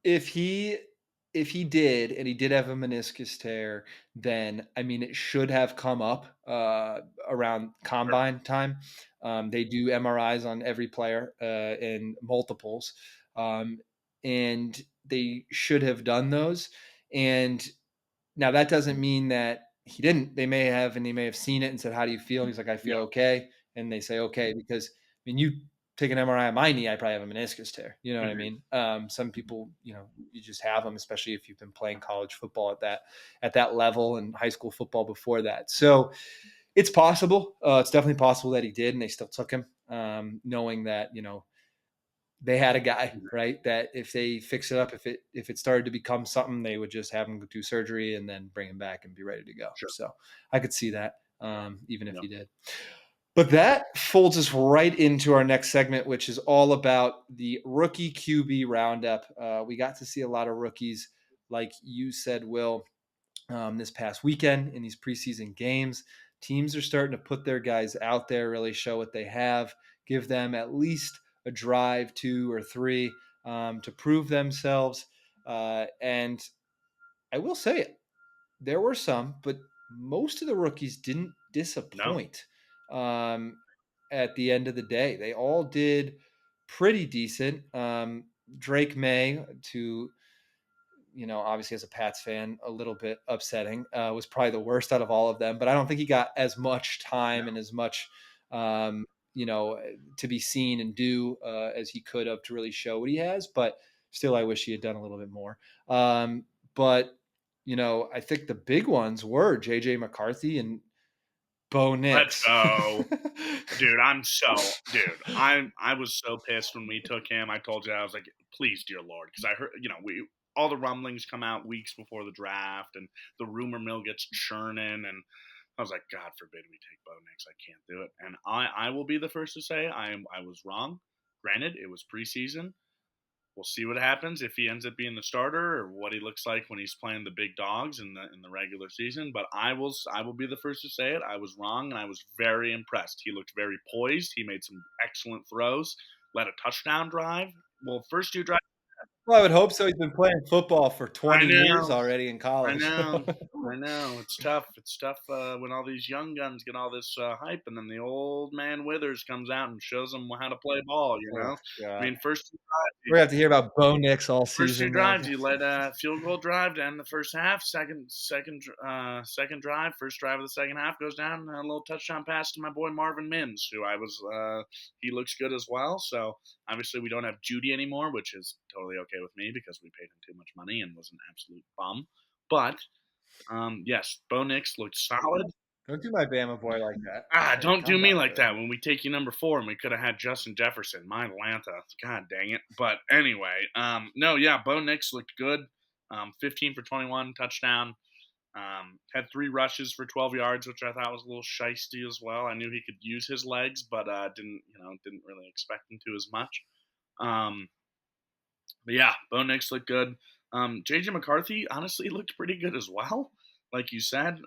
if he if he did and he did have a meniscus tear, then I mean it should have come up around Sure. combine time. They do MRIs on every player in multiples, um, and they should have done those. And now that doesn't mean that he didn't. They may have, and he may have seen it and said, "How do you feel?" And he's like, "I feel Yeah. okay." And they say, "Okay," because I mean, you take an MRI on my knee, I probably have a meniscus tear. You know what I Mhm. mean? Some people, you just have them, especially if you've been playing college football at that level and high school football before that. So it's possible. It's definitely possible that he did, and they still took him, knowing that they had a guy, Mhm. right? That if they fix it up, if it started to become something, they would just have him do surgery and then bring him back and be ready to go. Sure. So I could see that, even if Yeah. he did. But that folds us right into our next segment, which is all about the rookie QB roundup. We got to see a lot of rookies, like you said, Will, this past weekend in these preseason games. Teams are starting to put their guys out there, really show what they have, give them at least a drive, two or three, to prove themselves. And I will say it, there were some, but most of the rookies didn't No. disappoint at the end of the day. They all did pretty decent. Drake May, to obviously as a Pats fan, a little bit upsetting. Was probably the worst out of all of them, but I don't think he got as much No. time and as much, um, to be seen and do as he could have to really show what he has. But still, I wish he had done a little bit more. But I think the big ones were JJ McCarthy and Bo Let's Nix. go. I was so pissed when we took him. I told you, I was like, please, dear Lord, because I heard, we all the rumblings come out weeks before the draft, and the rumor mill gets churning, and I was like, God forbid we take Bo Nix. I can't do it, and I will be the first to say I was wrong. Granted, it was preseason. We'll see what happens if he ends up being the starter or what he looks like when he's playing the big dogs in the regular season. But I will be the first to say it. I was wrong, and I was very impressed. He looked very poised. He made some excellent throws. Led a touchdown drive. Well, first two drives. Well, I would hope so. He's been playing football for I 20 years know. already in I college. know. I know. It's tough. It's tough when all these young guns get all this hype, and then the old man Withers comes out and shows them how to play ball. Oh, I God. mean, We're gonna have to hear about Bo Nix all first two season now. drives, you led a field goal drive to end the first half. Second drive, first drive of the second half goes down. A little touchdown pass to my boy Marvin Mims, who he looks good as well. So obviously we don't have Judy anymore, which is totally okay with me because we paid him too much money and was an absolute bum. But yes, Bo Nix looked solid. Don't do my Bama boy like that. Hey, Don't do calm me down like there. that. When we take you number 4, and we could have had Justin Jefferson, my Atlanta. God dang it. But anyway, no, yeah, Bo Nix looked good. 15 for 21, touchdown. Had 3 rushes for 12 yards, which I thought was a little shisty as well. I knew he could use his legs, but didn't really expect him to as much. Um, but yeah, Bo Nix looked good. JJ McCarthy honestly looked pretty good as well. Like you said,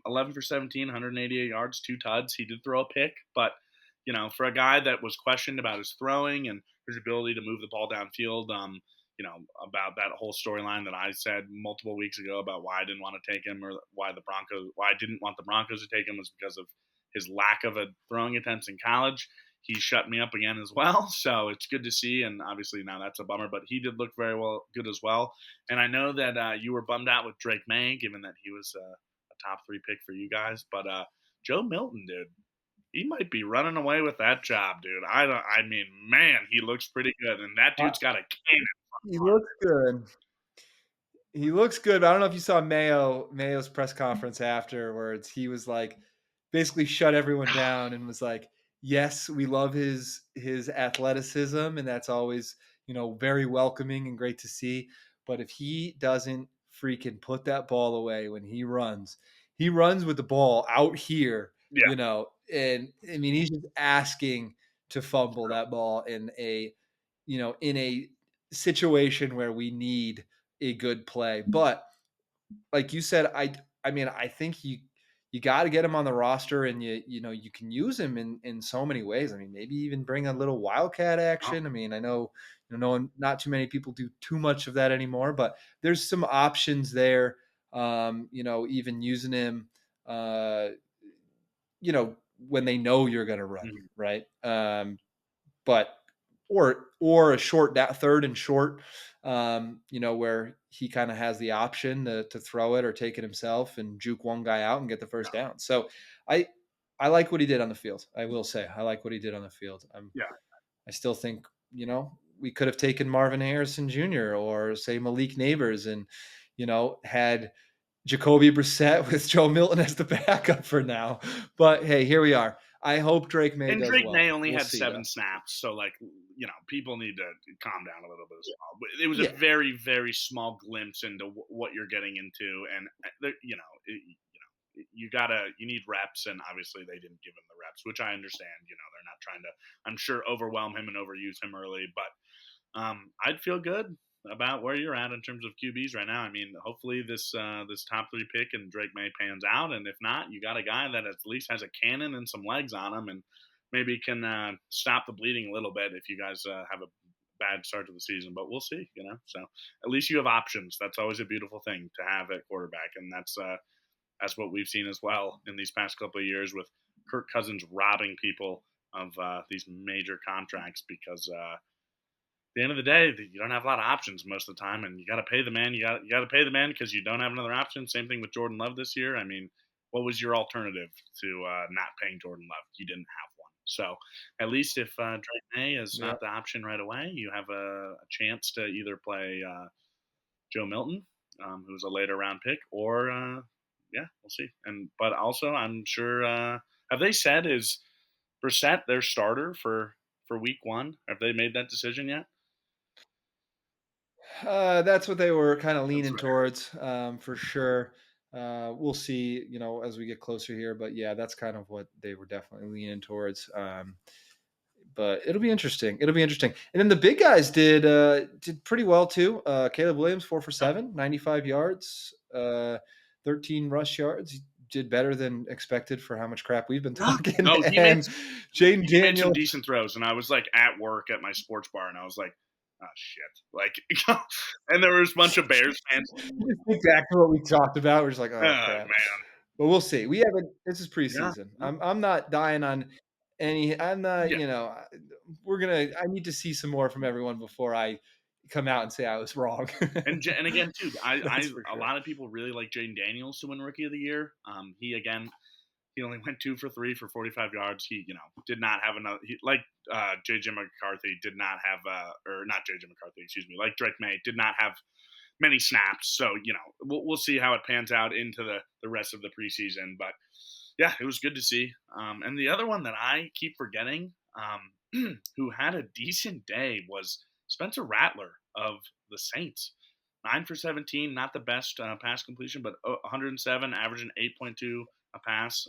11 for 17, 188 yards, 2 tuds. He did throw a pick, but for a guy that was questioned about his throwing and his ability to move the ball downfield, about that whole storyline that I said multiple weeks ago about why I didn't want to take him or why I didn't want the Broncos to take him was because of his lack of a throwing attempts in college. He shut me up again as well. So it's good to see. And obviously now that's a bummer, but he did look very good as well. And I know that you were bummed out with Drake May, given that he was a top 3 pick for you guys. But Joe Milton, dude, he might be running away with that job, dude. I mean, man, he looks pretty good. And that Uh, dude's got a cannon. he looks good. He looks good, but I don't know if you saw Mayo's press conference afterwards. He was like, basically shut everyone down and was like, "Yes, we love his athleticism, and that's always very welcoming and great to see. But if he doesn't freaking put that ball away when he runs with the ball out here, Yeah. and I mean he's just asking to fumble that ball in a situation where we need a good play. But like you said, I mean, I think you got to get him on the roster, and you can use him in so many ways. I mean, maybe even bring a little wildcat Oh, action. I mean, I know not too many people do too much of that anymore, but there's some options there. Even using him, when they know you're going to run, mhm. right? But or a short third and short, where he kind of has the option to throw it or take it himself and juke one guy out and get the first down. So I I like what he did on the field. I will say I like what he did on the field. Yeah. I still think we could have taken Marvin Harrison Jr. or say Malik Neighbors and had Jacoby Brissett with Joe Milton as the backup for now. But hey, here we are. I hope Drake May And does Drake May well. only We'll had see 7 though. snaps, so people need to calm down a little bit as well. But it was a Yeah. very, very small glimpse into what you're getting into, and you need reps, and obviously they didn't give him the reps, which I understand. They're not trying to, I'm sure, overwhelm him and overuse him early, but I'd feel good about where you're at in terms of QBs right now. I mean, hopefully this top 3 pick and Drake May pans out, and if not, you got a guy that at least has a cannon and some legs on him, and maybe can stop the bleeding a little bit if you guys have a bad start to the season. But we'll see. So at least you have options. That's always a beautiful thing to have at quarterback, and that's what we've seen as well in these past couple of years with Kirk Cousins robbing people of these major contracts because the end of the day, you don't have a lot of options most of the time, and you got to pay the man. You got to pay the man because you don't have another option. Same thing with Jordan Love this year. I mean, what was your alternative to not paying Jordan Love? You didn't have one. So at least if Drake May is Yeah. not the option right away, you have a chance to either play Joe Milton, who's a later round pick, or yeah, we'll see. And but also, I'm sure. Have they said is Brissett their starter for week one? Have they made that decision yet? That's what they were kind of That's leaning what towards, for sure. We'll see, as we get closer here. But yeah, that's kind of what they were definitely leaning towards. But it'll be interesting. It'll be interesting. And then the big guys did pretty well too. Caleb Williams, 4 for 7, 95 yards, 13 rush yards. He did better than expected for how much crap we've been yeah. talking. No, And Jaden he made some Daniels. decent throws, and I was like at work at my sports bar, and I was like, "Oh shit!" Like, and there was a bunch of Bears fans. Exactly what we talked about. We're just like, Oh oh crap. man, But we'll see. We haven't. This is yeah, preseason. no, I'm not dying on any. I'm not. yeah. We're gonna. I need to see some more from everyone before I come out and say I was wrong. And again, too, That's for a sure. lot of people really like Jaden Daniels to win Rookie of the Year. He again, he only went 2 for 3 for 45 yards. He, did not have another. Like JJ McCarthy did not have, or not JJ McCarthy, excuse me. Like Drake May did not have many snaps. So we'll see how it pans out into the rest of the preseason. But yeah, it was good to see. And the other one that I keep forgetting, who had a decent day, was Spencer Rattler of the Saints. 9 for 17, not the best pass completion, but 107, averaging 8.2 a pass.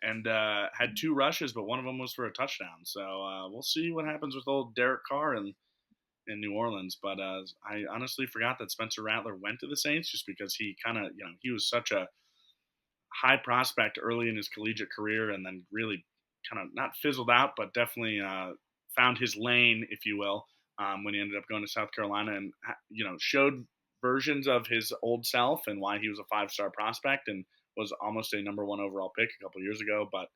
And had 2 rushes, but one of them was for a touchdown. So we'll see what happens with old Derek Carr in New Orleans. But I honestly forgot that Spencer Rattler went to the Saints just because he kind of, he was such a high prospect early in his collegiate career, and then really kind of not fizzled out, but definitely found his lane, if you will, when he ended up going to South Carolina, and showed versions of his old self and why he was a 5-star prospect and was almost a number one overall pick a couple years ago. But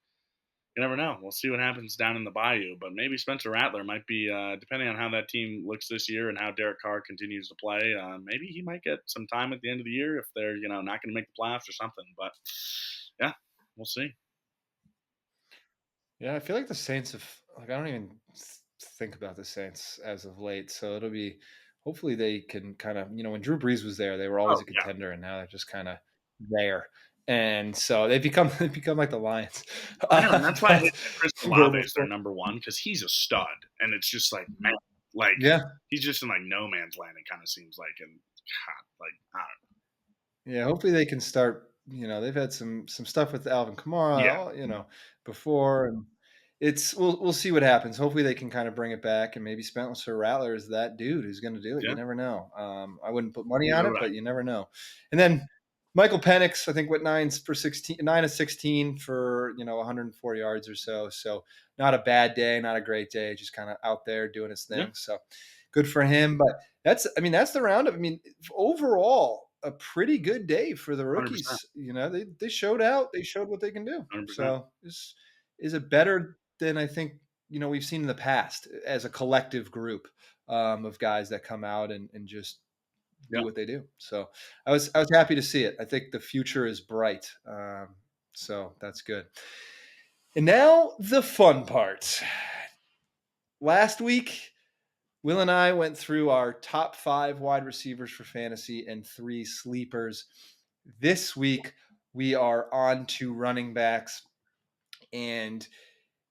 you never know. We'll see what happens down in the Bayou. But maybe Spencer Rattler might be, depending on how that team looks this year and how Derek Carr continues to play, maybe he might get some time at the end of the year if they're, not going to make the playoffs or something. But yeah, we'll see. Yeah, I feel like the Saints have like I don't even think about the Saints as of late. So it'll be hopefully they can kind of when Drew Brees was there, they were always Oh a yeah, contender, and now they're just kind of there. And so they become like the Lions. I know, and that's why I hate But that Chris where Olave is their before, number one because he's a stud, and it's just like man, like yeah, he's just in like no man's land. It kind of seems like, and God, like I don't yeah, hopefully they can start. They've had some stuff with Alvin know. Kamara, before, and we'll see what happens. Hopefully they can kind of bring it back, and maybe Spencer Rattler is that dude who's going to do it. You Yeah, never know. I wouldn't put money on you're it, right. but you never know. And then Michael Penix, I think what 9 of 16 for 104 yards or so. So not a bad day, not a great day, just kind of out there doing his Yeah, thing. So good for him. But that's the roundup. I mean, overall, a pretty good day for the 100%, rookies. They showed out. They showed what they can do. 100%. So is it better than I think we've seen in the past as a collective group of guys that come out and just Yeah, do what they do. So I was happy to see it. I think the future is bright. So that's good. And now the fun part. Last week, Will and I went through our top 5 wide receivers for fantasy and 3 sleepers. This week, we are on to running backs, and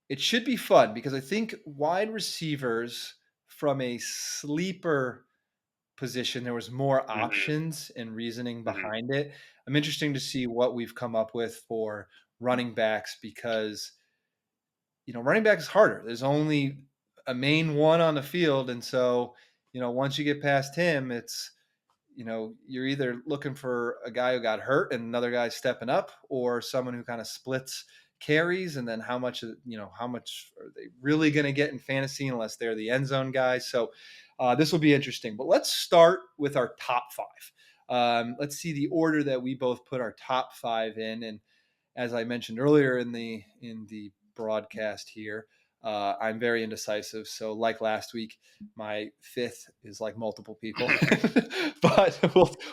it should be fun because I think wide receivers from a sleeper position, there was more hmm options and reasoning hmm behind it. I'm interesting to see what we've come up with for running backs because running back is harder. There's only a main one on the field, and so once you get past him, it's you're either looking for a guy who got hurt and another guy stepping up, or someone who kind of splits carries, and then how much are they really going to get in fantasy unless they're the end zone guys. So this will be interesting. But let's start with our top 5. Let's see the order that we both put our top 5 in, and as I mentioned earlier in the broadcast here, I'm very indecisive. So, like last week, my 5th is like multiple people, but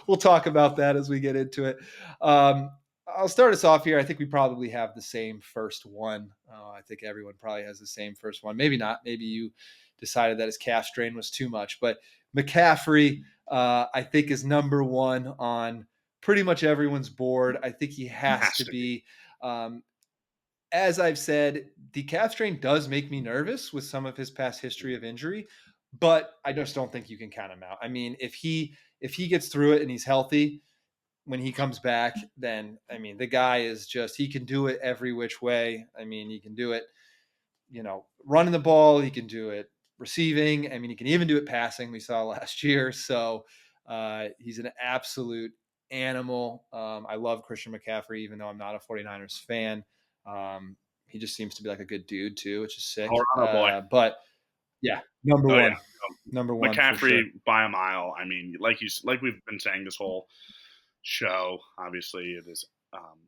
we'll talk about that as we get into it. I'll start us off here. I think we probably have the same first one. I think everyone probably has the same first one. Maybe not. Maybe you decided that his calf strain was too much, but McCaffrey, I think, is number one on pretty much everyone's board. I think he has Has to to be. be. Um, as I've said, the calf strain does make me nervous with some of his past history of injury, but I just don't think you can count him out. I mean, if he gets through it and he's healthy when he comes back, then I mean, the guy is just he can do it every which way. I mean, he can do it, running the ball, he can do it receiving. I mean, he can even do it passing. We saw last year. So he's an absolute animal. I love Christian McCaffrey, even though I'm not a 49ers fan. He just seems to be like a good dude too, which is sick. Colorado boy. But yeah, number Oh yeah, one, number one for McCaffrey sure. by a mile. I mean, like we've been saying this whole show. Obviously, it is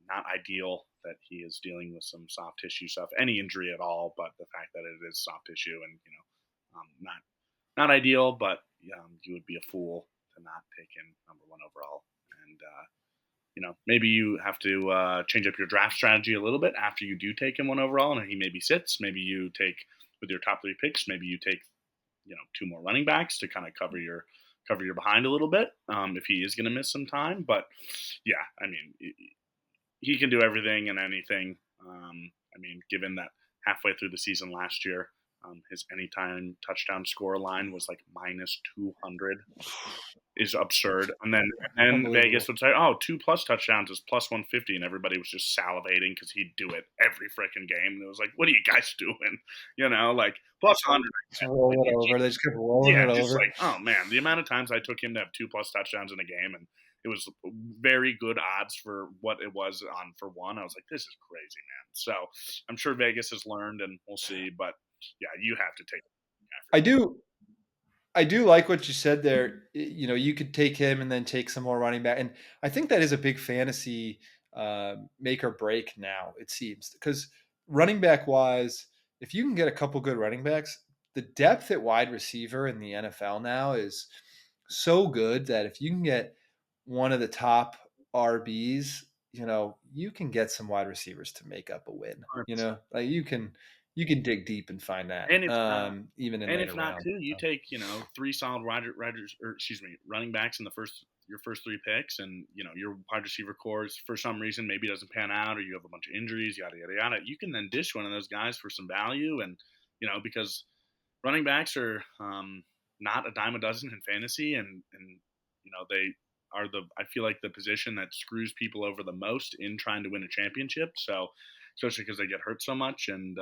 not ideal that he is dealing with some soft tissue stuff, any injury at all. But the fact that it is soft tissue and not ideal, but you would be a fool to not take him number one overall. And maybe you have to change up your draft strategy a little bit after you do take him one overall, and he maybe sits. Maybe you take with your top three picks. Maybe you take two more running backs to kind of cover your behind a little bit if he is going to miss some time. But yeah, I mean, he can do everything and anything. I mean, given that halfway through the season last year, his anytime touchdown score line was like minus 200 is absurd. And then Vegas Unbelievable. would say, "Oh, 2+ touchdowns is plus 150," and everybody was just salivating because he'd do it every freaking game. And it was like, "What are you guys doing?" Like plus 100. Just roll it over. They just kept rolling Yeah, it just over. like, oh man, the amount of times I took him to have 2+ touchdowns in a game, and it was very good odds for what it was on for one. I was like, this is crazy, man. So I'm sure Vegas has learned, and we'll see. But yeah, you have to take I McCaffrey. do I do like what you said there. You could take him and then take some more running back, and I think that is a big fantasy make or break now. It seems because running back wise, if you can get a couple good running backs, the depth at wide receiver in the NFL now is so good that if you can get one of the top RBs, you can get some wide receivers to make up a win. 100%. Like you can dig deep and find that, And if not, even in and if later not rounds. too, you So. take three solid running backs in your first three picks, and your wide receiver cores for some reason maybe doesn't pan out, or you have a bunch of injuries, yada yada yada. You can then dish one of those guys for some value, and because running backs are not a dime a dozen in fantasy, and they are I feel like the position that screws people over the most in trying to win a championship. So especially because they get hurt so much, and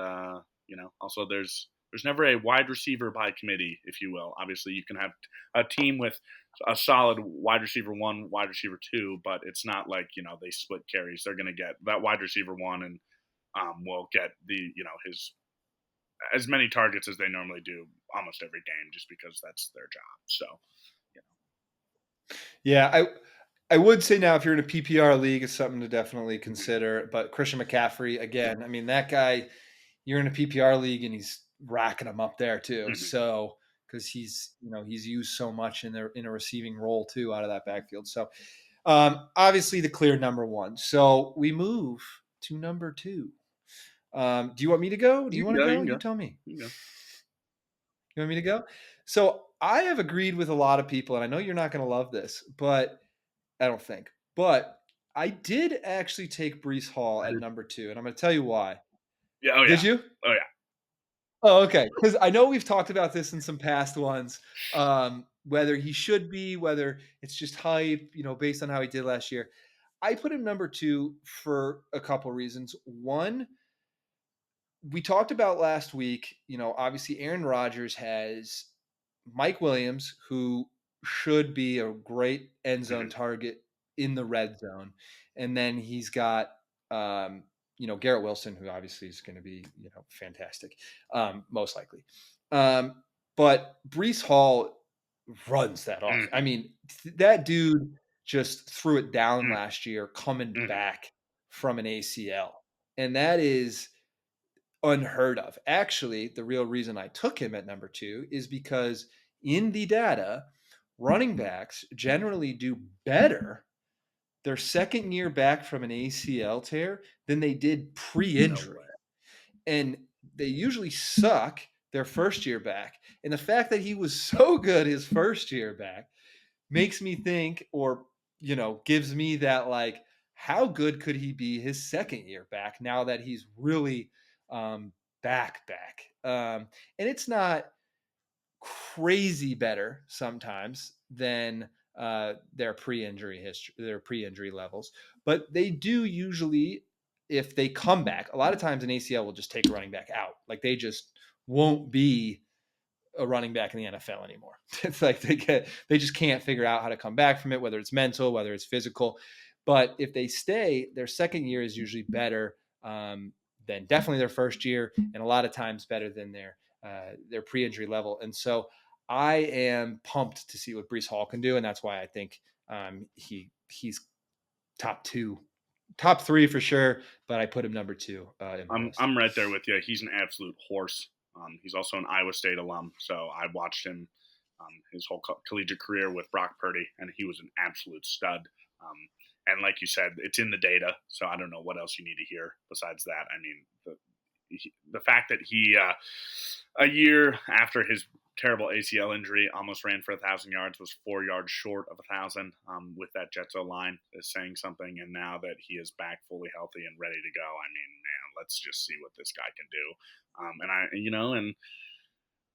also there's never a wide receiver by committee, if you will. Obviously, you can have a team with a solid wide receiver one, wide receiver two, but it's not like they split carries. They're going to get that wide receiver one, and will get his as many targets as they normally do almost every game, just because that's their job. So, you Yeah, I would say now if you're in a PPR league, it's something to definitely know. consider. But Christian McCaffrey, again, I mean that guy, you're in a PPR league and he's racking them up there too. Hmm. So because he's used so much in a receiving role too out of that backfield. So obviously the clear number one. So we move to number two. Do you want me to go? Do You you can want to go. You go? can You go. tell me. You can go. You want me to go? So I have agreed with a lot of people, and I know you're not going to love this, but I don't think. But I did actually take Brees Hall at number two, and I'm going to tell you why. Yeah. Oh Did yeah. you? Oh yeah. Oh, okay. Because I know we've talked about this in some past ones, whether he should be, whether it's just hype, based on how he did last year. I put him number two for a couple reasons. One, we talked about last week, obviously Aaron Rodgers has Mike Williams, who should be a great end zone Hmm. target in the red zone. And then he's got, Garrett Wilson, who obviously is going to be, fantastic, most likely. But Brees Hall runs that off. I Hmm. mean, that dude just threw it down Hmm. last year coming Hmm. back from an ACL. And that is unheard of. Actually, the real reason I took him at number two is because in the data, running backs generally do better their second year back from an ACL tear than they did pre No way. injury. And they usually suck their first year back. And the fact that he was so good his first year back makes me think, or gives me that, like, how good could he be his second year back now that he's really um, back? And it's not crazy better sometimes than their pre-injury history, their pre-injury levels, but they do usually, if they come back, a lot of times an ACL will just take a running back out. Like they just won't be a running back in the NFL anymore. It's like they just can't figure out how to come back from it, whether it's mental, whether it's physical. But if they stay, their second year is usually better than definitely their first year, and a lot of times better than their pre-injury level. And so I am pumped to see what Brees Hall can do, and that's why I think he's top two, top three for sure. But I put him number two in my list. I'm right there with you. He's an absolute horse. He's also an Iowa State alum, so I watched him his whole collegiate career with Brock Purdy, and he was an absolute stud. And like you said, it's in the data, so I don't know what else you need to hear besides that. I mean, the fact that he a year after his terrible ACL injury almost ran for 1,000 yards, was 4 yards short of 1,000 with that Jets O line is saying something. And now that he is back fully healthy and ready to go, I mean, man, let's just see what this guy can do. And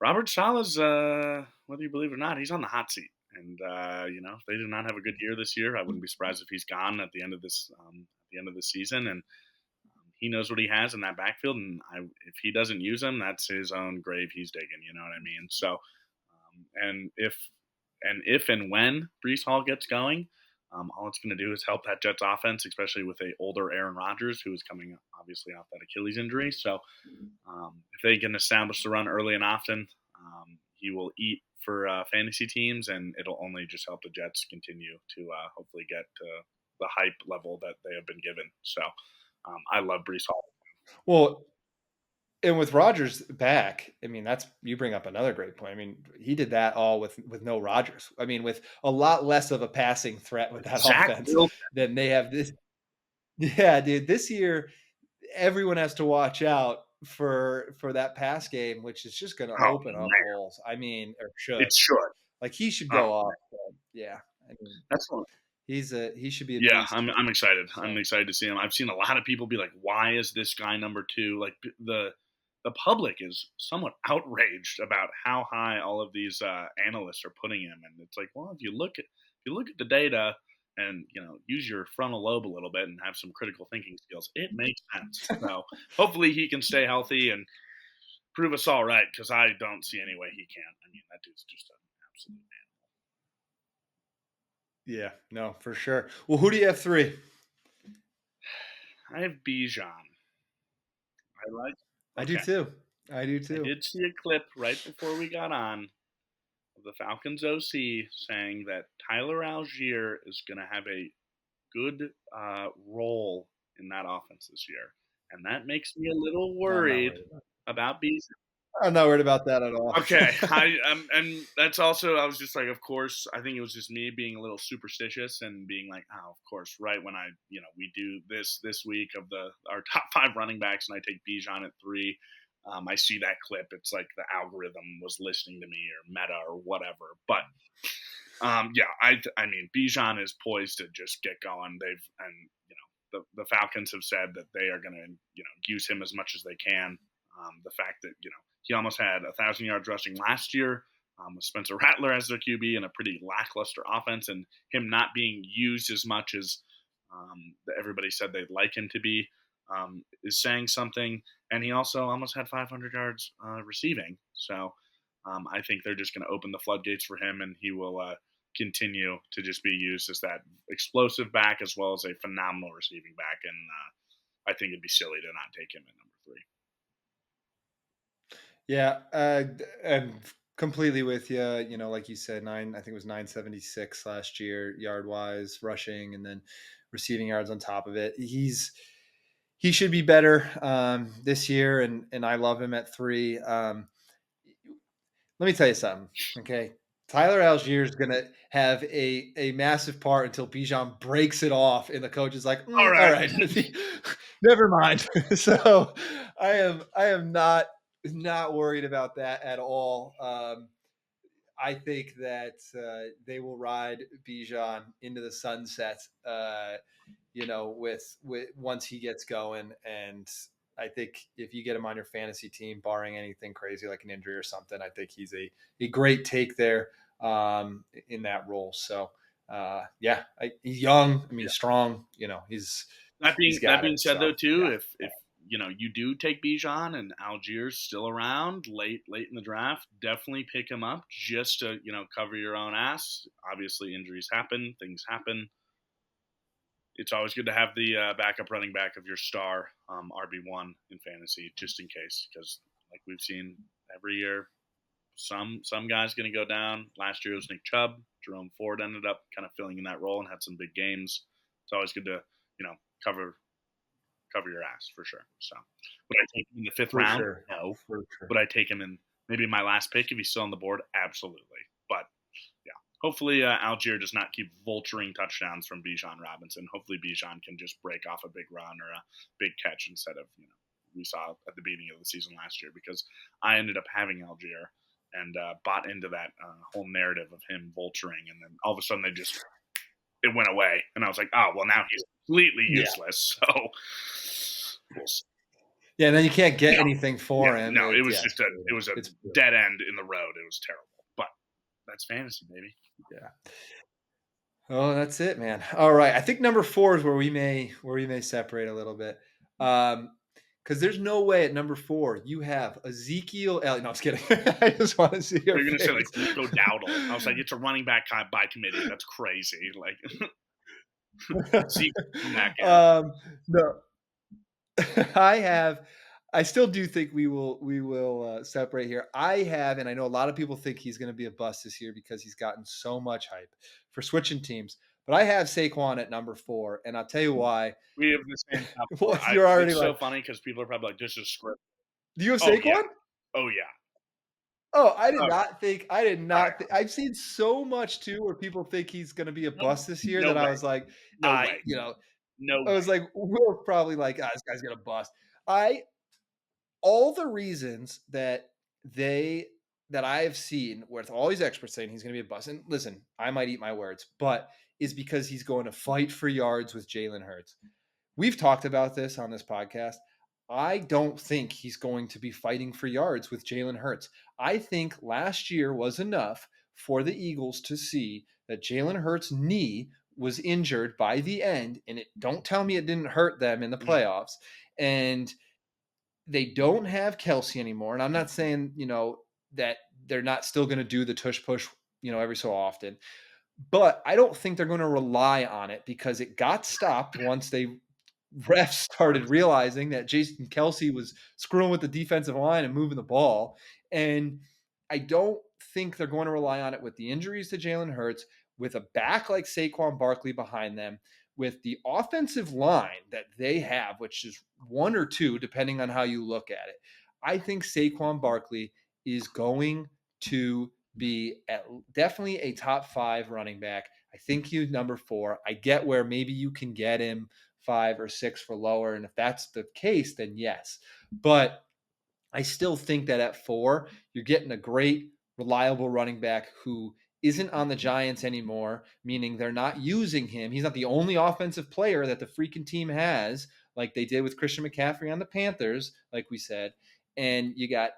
Robert Sala's, whether you believe it or not, he's on the hot seat. And if they do not have a good year this year, I wouldn't be surprised if he's gone at the end of the season. And he knows what he has in that backfield, and if he doesn't use him, that's his own grave he's digging. You know what I mean? So, and if and when Brees Hall gets going, all it's going to do is help that Jets offense, especially with a older Aaron Rodgers who is coming obviously off that Achilles injury. So, if they can establish the run early and often, he will eat for fantasy teams, and it'll only just help the Jets continue to hopefully get to the hype level that they have been given. So. I love Brees Hall. Well, and with Rodgers back, I mean, that's, you bring up another great point. I mean, he did that all with no Rodgers. I mean, with a lot less of a passing threat with that Zach offense Wilson. than they have this. Yeah, dude, this year everyone has to watch out for that pass game, which is just going to Oh open up man, holes. I mean, or should. it should. Like he should Oh, go off. But yeah, I mean, that's one. he should be a Yeah, beast. I'm excited. I'm So excited to see him. I've seen a lot of people be like, "Why is this guy number two?" Like the public is somewhat outraged about how high all of these analysts are putting him, and it's like, well, if you look at the data and use your frontal lobe a little bit and have some critical thinking skills, it makes sense. So hopefully he can stay healthy and prove us all right, because I don't see any way he can. I mean, that dude's just an absolute yeah, no, for sure. Well, who do you have three? man. I have Bijan. I like. I do Okay. too. I do I too. did see a clip right before we got on of the Falcons OC saying that Tyler Algier is going to have a good role in that offense this year, and that makes me a little I'm not worried worried about. about Bijan. I'm not worried about that at all. Okay, and that's also, I was just like, of course, I think it was just me being a little superstitious and being like, oh, of course, right when we do this week of our top five running backs, and I take Bijan at 3. I see that clip. It's like the algorithm was listening to me, or Meta, or whatever. But yeah, I mean, Bijan is poised to just get going. The Falcons have said that they are going to use him as much as they can. The fact that he almost had 1,000 yards rushing last year with Spencer Rattler as their QB and a pretty lackluster offense, and him not being used as much as everybody said they'd like him to be is saying something. And he also almost had 500 yards receiving. So I think they're just going to open the floodgates for him, and he will continue to just be used as that explosive back as well as a phenomenal receiving back. And I think it'd be silly to not take him at number 3. Yeah, I'm completely with you. Like you said, I think it was 976 last year, yard wise, rushing, and then receiving yards on top of it. He should be better this year, and I love him at 3. Let me tell you something, okay? Tyler Algier is going to have a massive part until Bijan breaks it off, and the coach is like, All all right. right, never mind. So I am not worried about that at all. I think that they will ride Bijan into the sunset. With once he gets going, and I think if you get him on your fantasy team, barring anything crazy like an injury or something, I think he's a great take there in that role. So he's young. I mean, strong. He's That got being it. said, though, So too, yeah, if you do take Bijan and Algiers still around late in the draft, definitely pick him up just to cover your own ass. Obviously, injuries happen, things happen. It's always good to have the backup running back of your star RB1 in fantasy, just in case, because like we've seen every year, some guy's going to go down. Last year it was Nick Chubb. Jerome Ford ended up kind of filling in that role and had some big games. It's always good to cover your ass for sure. So would I take him in the fifth for round? sure, No. for sure. Would I take him in maybe my last pick if he's still on the board? Absolutely. But yeah, hopefully Algier does not keep vulturing touchdowns from Bijan Robinson. Hopefully Bijan can just break off a big run or a big catch instead of we saw at the beginning of the season last year, because I ended up having Algier and bought into that whole narrative of him vulturing, and then all of a sudden it went away, and I was like, oh well, now he's completely Yeah, useless. So we'll see. yeah. And then you can't get No, anything for yeah, him. no, it was It's just a brutal. It's brutal. dead end in the road. It was terrible, but that's fantasy, baby. Yeah. Oh, that's it, man. All right. I think number 4 is where we may separate a little bit. Because there's no way at number 4 you have Ezekiel Elliott. No, I was kidding. I just want to see your You're gonna say like face. Rico Dowdle. I was like, it's a running back by committee. That's crazy. Like Zeke Metcalf. um, no, I have. I still do think we will separate here. I have, and I know a lot of people think he's going to be a bust this year because he's gotten so much hype for switching teams. But I have Saquon at number 4, and I'll tell you why. We have the same top Well, four. you're already It's so like, funny because people are probably like, this is script. do you have Oh yeah. Saquon? Oh yeah. Oh, I did Oh yeah. not think I did Oh not yeah. thi I've seen so much too where people think he's gonna be a bust this year No that I way. was like, No I way. you know, No I was way. like, we're probably like, "Ah, this guy's gonna bust." I all the reasons they that I have seen with all these experts saying he's gonna be a bust, and listen, I might eat my words, but is because he's going to fight for yards with Jalen Hurts. We've talked about this on this podcast. I don't think he's going to be fighting for yards with Jalen Hurts. I think last year was enough for the Eagles to see that Jalen Hurts' knee was injured by the end, and don't tell me it didn't hurt them in the playoffs. And they don't have Kelsey anymore. And I'm not saying, that they're not still going to do the tush push, every so often. But I don't think they're going to rely on it because it got stopped once they refs started 100%. realizing that Jason Kelsey was screwing with the defensive line and moving the ball. And I don't think they're going to rely on it with the injuries to Jalen Hurts, with a back like Saquon Barkley behind them, with the offensive line that they have, which is one or two, depending on how you look at it. I think Saquon Barkley is going to be definitely a top 5 running back. I think he's number 4. I get where maybe you can get him 5 or 6 for lower. And if that's the case, then yes. But I still think that at 4, you're getting a great, reliable running back who isn't on the Giants anymore, meaning they're not using him. He's not the only offensive player that the freaking team has, like they did with Christian McCaffrey on the Panthers, like we said. And you got,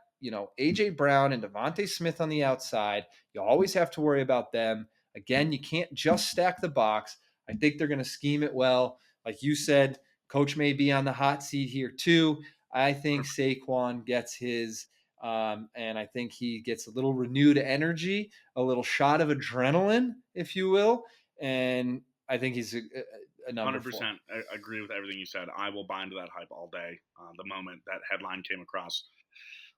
AJ Brown and Devontae Smith on the outside. You always have to worry about them. Again, you can't just stack the box. I think they're going to scheme it well. Like you said, coach may be on the hot seat here too. I think Saquon gets his, and I think he gets a little renewed energy, a little shot of adrenaline, if you will. And I think he's a number 4. 100% agree with everything you said. I will buy into that hype all day. The moment that headline came across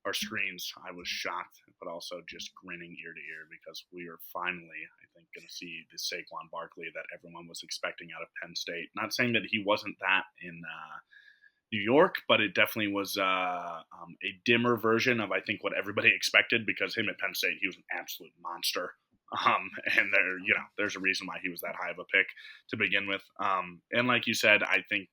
our screens, I was shocked, but also just grinning ear to ear because we are finally, I think, going to see the Saquon Barkley that everyone was expecting out of Penn State. Not saying that he wasn't that in New York, but it definitely was a dimmer version of, I think, what everybody expected, because him at Penn State, he was an absolute monster. And there's a reason why he was that high of a pick to begin with. And like you said, I think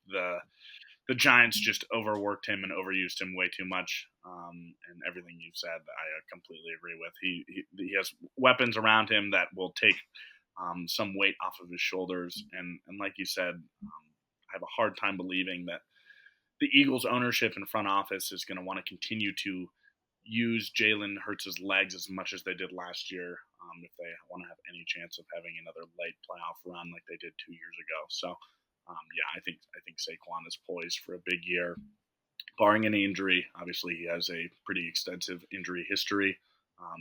the Giants just overworked him and overused him way too much. And everything you've said, I completely agree with. He has weapons around him that will take some weight off of his shoulders. And like you said, I have a hard time believing that the Eagles ownership and front office is going to want to continue to use Jalen Hurts' legs as much as they did last year, if they want to have any chance of having another late playoff run like they did 2 years ago. So, yeah, I think Saquon is poised for a big year, barring any injury. Obviously, he has a pretty extensive injury history,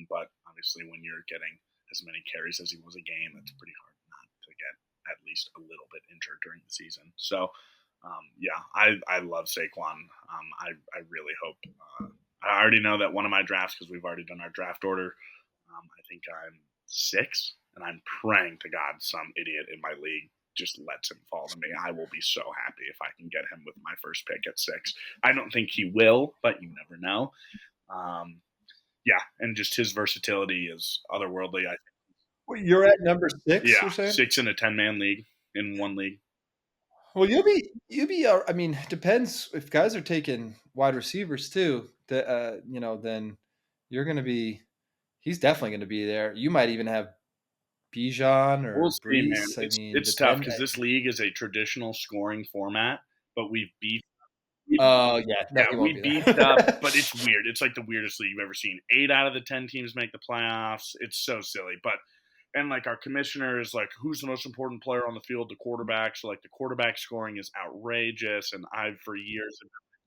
but obviously, when you're getting as many carries as he was a game, it's pretty hard not to get at least a little bit injured during the season. So, yeah, I love Saquon. I really hope. I already know that one of my drafts, because we've already done our draft order. I think I'm 6, and I'm praying to God some idiot in my league just lets him fall to me. I will be so happy if I can get him with my first pick at 6. I don't think he will, but you never know. Yeah, and just his versatility is otherworldly. Well, you're at number 6, Yeah, you're saying? 6 in a 10-man league in one league. Well, you'll be. I mean, it depends if guys are taking wide receivers too. Then you're going to be. He's definitely going to be there. You might even have Bijan We'll or see, man. Brees. I It's mean, it's tough depend. because this league is a traditional scoring format, but Oh yeah, no, yeah, he won't we be beefed up, there. but it's weird. It's like the weirdest league you've ever seen. 8 out of the 10 teams make the playoffs. It's so silly. But and like our commissioner is like, who's the most important player on the field? The quarterback. So like the quarterback scoring is outrageous. And I've for years,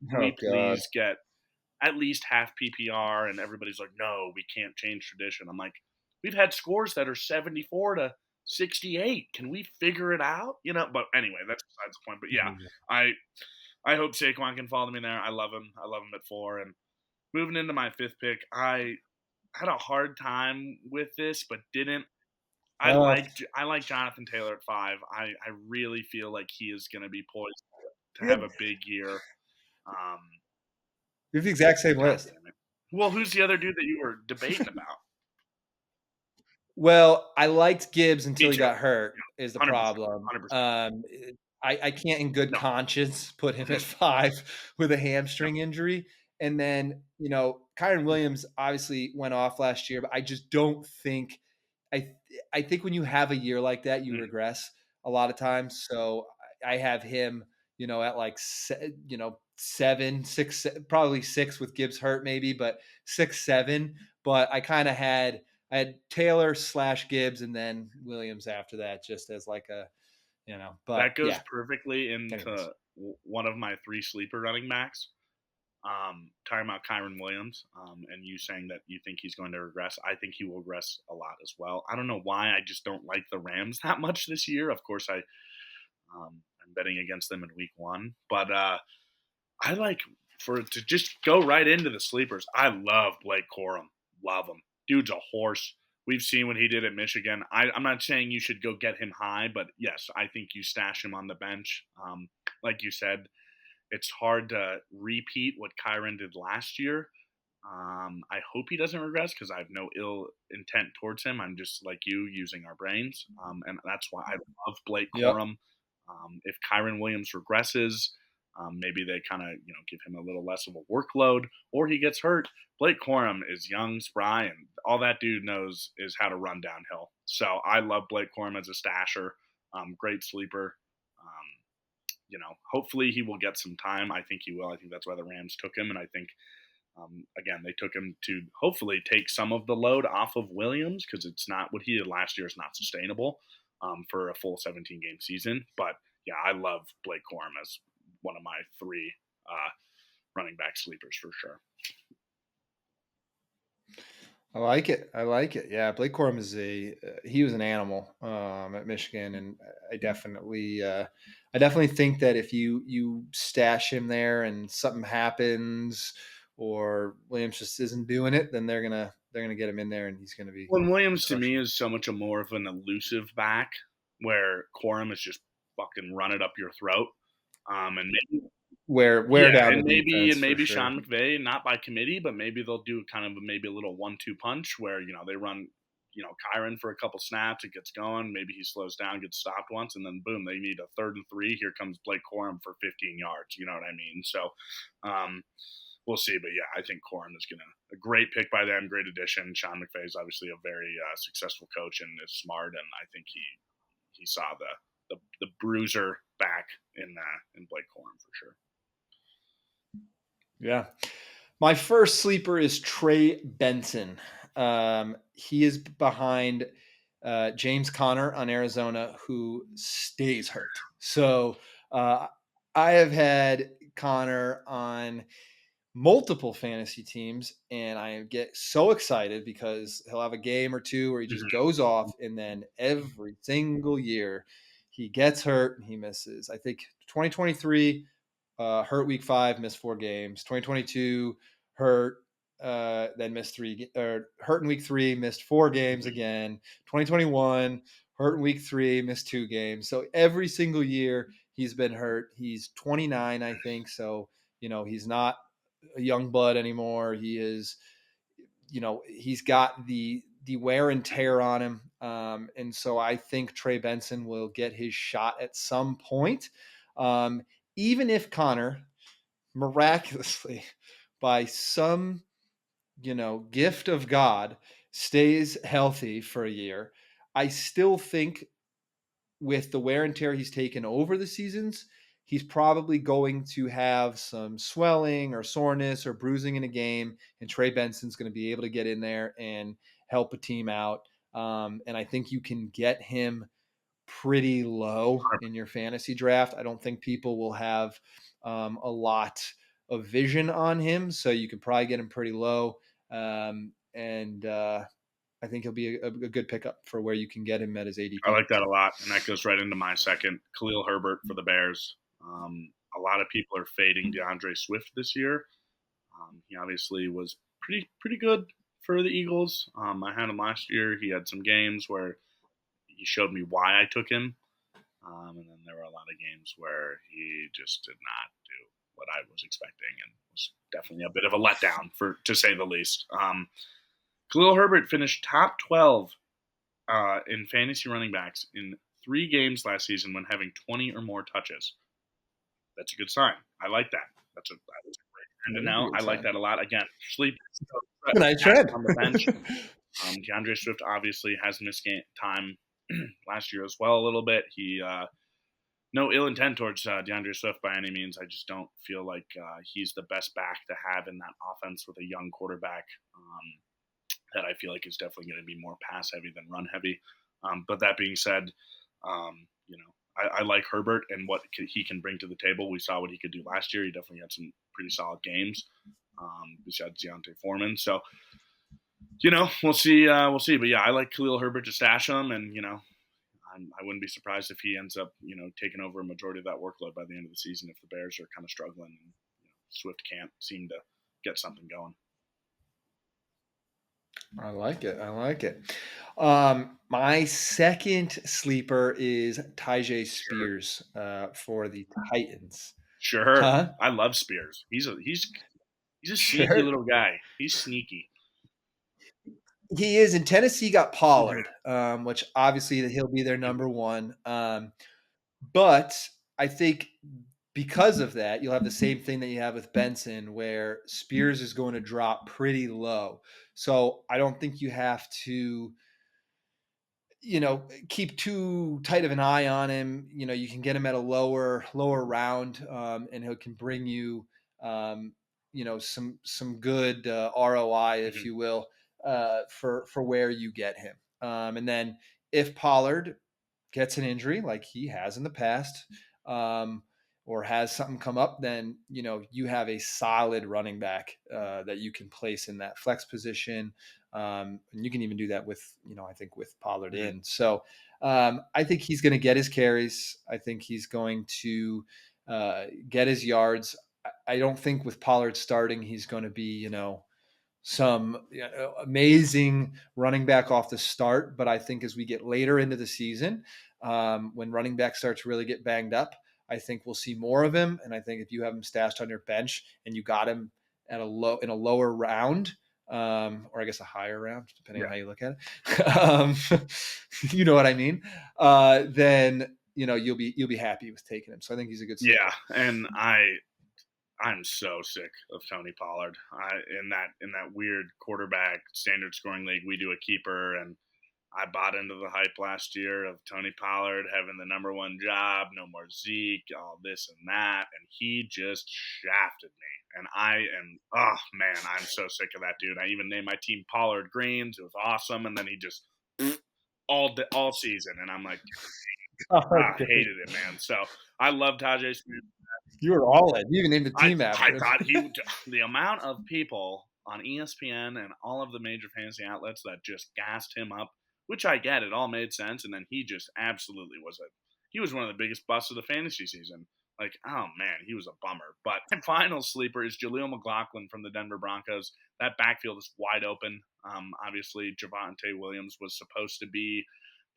can Oh we god. please get at least half PPR? And everybody's like, no, we can't change tradition. I'm like, we've had scores that are 74 to 68. Can we figure it out? But anyway, that's besides the point. But yeah, I I hope Saquon can follow me there. I love him. I love him at 4. And moving into my 5th pick, I had a hard time with this, but didn't. Uh, I like Jonathan Taylor at 5. I really feel like he is going to be poised to we have have a big year. Um, we have the exact same God list. damn it. Well, who's the other dude that you were debating about? Well, I liked Gibbs Me until he too. got hurt. Is the 100%. problem? 100%. I can't in good No. conscience put him at Mhm. 5 with a No. hamstring injury. And then, Kyron Williams obviously went off last year, but I just don't think I I think when you have a year like that, you Mhm. regress a lot of times. So I have him, at like 7, 6, probably 6 with Gibbs hurt maybe, but 6, 7. But I had Taylor / Gibbs and then Williams after that, just as like but That goes yeah. perfectly Anyways, into one of my 3 sleeper running backs. Talking about Kyron Williams, and you saying that you think he's going to regress. I think he will regress a lot as well. I don't know why. I just don't like the Rams that much this year. Of course, I'm betting against them in week 1, but I like for to just go right into the sleepers. I love Blake Corum. Love him. Dude's a horse. We've seen what he did at Michigan. I'm not saying you should go get him high, but yes, I think you stash him on the bench. Like you said, it's hard to repeat what Kyron did last year. I hope he doesn't regress because I have no ill intent towards him. I'm just like you, using our brains, and that's why I love Blake yep. Corum. If Kyron Williams regresses, maybe they kind of give him a little less of a workload, or he gets hurt. Blake Corum is young, spry, and all that dude knows is how to run downhill. So I love Blake Corum as a stasher. Great sleeper. Hopefully he will get some time. I think he will. I think that's why the Rams took him, and I think again they took him to hopefully take some of the load off of Williams because it's not what he did last year is not sustainable for a full 17 game season. But yeah, I love Blake Corum as one of my 3 running back sleepers for sure. I like it. I like it. Yeah, Blake Corum he was an animal at Michigan, and I definitely think that if you stash him there and something happens or Williams just isn't doing it, then they're gonna get him in there, and he's gonna be Well, Williams to me crushing. is so much more of an elusive back, where Corum is just fucking run it up your throat. And Wear Yeah, down the and defense for maybe sure. Sean McVay, not by committee, but maybe they'll do kind of maybe a little 1-2 punch where they run, Kyron for a couple snaps. It gets going. Maybe he slows down, gets stopped once, and then boom, they need a 3rd and 3. Here comes Blake Corum for 15 yards. You know what I mean? So um, we'll see. But yeah, I think Corum is going to a great pick by them, great addition. Sean McVay is obviously a very successful coach and is smart, and I think he saw the bruiser back in Blake Corum for sure. Yeah. My first sleeper is Trey Benson. He is behind James Conner on Arizona, who stays hurt. So I have had Conner on multiple fantasy teams, and I get so excited because he'll have a game or two where he just Mm-hmm. goes off, and then every single year he gets hurt and he misses. I think 2023 hurt week 5, missed 4 games. 2022 hurt, then missed 3, or hurt in week 3, missed 4 games Mm-hmm. again. 2021 hurt in week 3, missed 2 games. So every single year he's been hurt. He's 29, I think. So he's not a young blood anymore. He is, he's got the wear and tear on him, and so I think Trey Benson will get his shot at some point, um, even if Connor miraculously, by some gift of God, stays healthy for a year. I still think with the wear and tear he's taken over the seasons, he's probably going to have some swelling or soreness or bruising in a game, and Trey Benson's going to be able to get in there and help a team out. And I think you can get him pretty low in your fantasy draft. I don't think people will have a lot of vision on him, so you can probably get him pretty low. And I think he'll be a good pickup for where you can get him at his I ADP. like that a lot, and that goes right into my second. Khalil Herbert for the Bears. A lot of people are fading DeAndre Swift this year. He obviously was pretty good for the Eagles. I had him last year. He had some games where he showed me why I took him, and then there were a lot of games where he just did not do what I was expecting, and was definitely a bit of a letdown, for to say the least. Khalil Herbert finished top 12 in fantasy running backs in 3 games last season when having 20 or more touches. That's a good sign. I like that. That was a great trend to That is a know. good I like sign. that a lot. Again, sleep Nice trend. on the bench. DeAndre Swift obviously has missed time last year as well a little bit. He no ill intent towards DeAndre Swift by any means. I just don't feel like he's the best back to have in that offense with a young quarterback. That I feel like is definitely going to be more pass heavy than run heavy. But that being said, I like Herbert and what he can bring to the table. We saw what he could do last year. He definitely had some pretty solid games besides Deontay Foreman. So, we'll see. We'll see. But yeah, I like Khalil Herbert to stash him, and I wouldn't be surprised if he ends up taking over a majority of that workload by the end of the season if the Bears are kind of struggling and Swift can't seem to get something going. I like it. I like it. My second sleeper is Tyjae Sure. Spears for the Titans. Sure. Huh? I love Spears. He's a sneaky Sure. little guy. He's sneaky. He is. In Tennessee got Mhm. Pollard, which obviously he'll be their number one. But I think because of that, you'll have the same thing that you have with Benson, where Spears is going to drop pretty low. So I don't think you have to keep too tight of an eye on him. You can get him at a lower round, and he can bring you, some good ROI, if Mhm. you will, for where you get him. And then if Pollard gets an injury like he has in the past, um, or has something come up, then you have a solid running back that you can place in that flex position, and you can even do that with I think with Pollard Mhm. in. So I think he's going to get his carries. I think he's going to get his yards. I don't think with Pollard starting, he's going to be some amazing running back off the start. But I think as we get later into the season, when running back starts to really get banged up, I think we'll see more of him. And I think if you have him stashed on your bench and you got him at a lower round, or I guess a higher round, depending on Yeah. how you look at it. You know what I mean? Then you'll be happy with taking him. So I think he's a good Yeah, sleeper. and I'm so sick of Tony Pollard. In that weird quarterback standard scoring league, we do a keeper, and I bought into the hype last year of Tony Pollard having the number one job, no more Zeke, all this and that, and he just shafted me. And I am, oh man, I'm so sick of that dude. I even named my team Pollard Greens. It was awesome, and then he just all season, and I'm like, hated it, man. So I love Tajay Smith. You were all in. You even named the team I after him. thought he would. The amount of people on ESPN and all of the major fantasy outlets that just gassed him up, which I get, it all made sense, and then he just absolutely was a. He was one of the biggest busts of the fantasy season. Like, oh man, he was a bummer. But my final sleeper is Jaleel McLaughlin from the Denver Broncos. That backfield is wide open. Obviously, Javonte Williams was supposed to be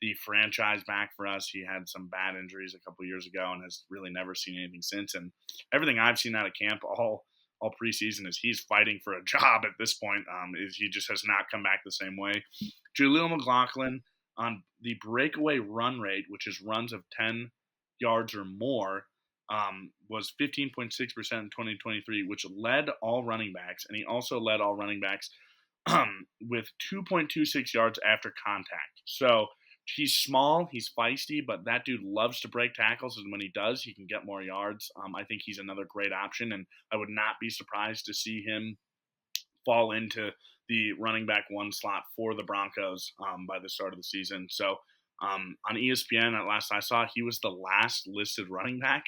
the franchise back for us. He had some bad injuries a couple years ago and has really never seen anything since. And everything I've seen out of camp all preseason is he's fighting for a job at this point. Is he just has not come back the same way. Jaleel McLaughlin on the breakaway run rate, which is runs of 10 yards or more, was 15.6% in 2023, which led all running backs. And he also led all running backs with 2.26 yards after contact. So he's small, he's feisty, but that dude loves to break tackles, and when he does, he can get more yards. I think he's another great option, and I would not be surprised to see him fall into the running back one slot for the Broncos by the start of the season. So on ESPN, at last I saw, he was the last listed running back,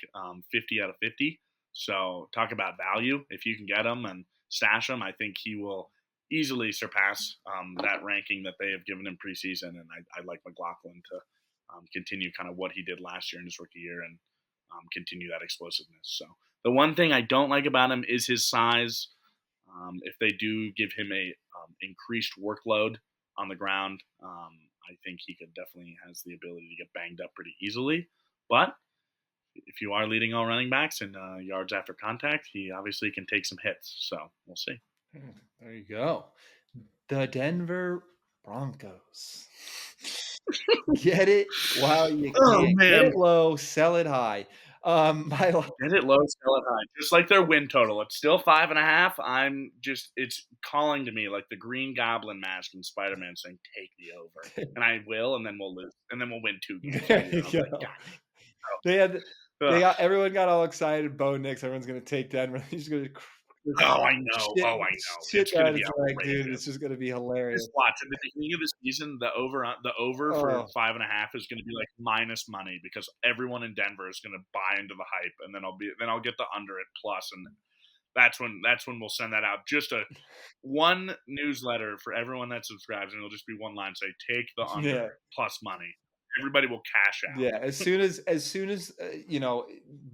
50 out of 50. So talk about value. If you can get him and stash him, I think he will easily surpass that ranking that they have given him preseason. And I like McLaughlin to continue kind of what he did last year in his rookie year and continue that explosiveness. So the one thing I don't like about him is his size. If they do give him a increased workload on the ground, I think he could definitely has the ability to get banged up pretty easily. But if you are leading all running backs in yards after contact, he obviously can take some hits. So we'll see. There you go. The Denver Broncos. Get it while you Oh can. Get man, it low, sell it high. My get it low, sell it high. Just like their win total, it's still 5.5. It's calling to me like the Green Goblin mask in Spider Man saying, "Take the over," and I will, and then we'll lose, and then we'll win 2 games a there year. you And I'll be like, go. God, They had they ugh. got everyone got all excited. Bo Nix, everyone's gonna take Denver. He's gonna Oh, I know. shit Oh, I know. shit It's going to down be his leg, dude. It's outrageous. just gonna be hilarious. Just watch at the beginning of the season. The over for Oh, 5.5 is going to be like minus money because everyone in Denver is going to buy into the hype, and then I'll get the under at plus, and that's when we'll send that out. Just a one newsletter for everyone that subscribes, and it'll just be one line say take the under yeah. plus money. Everybody will cash out. Yeah, as soon as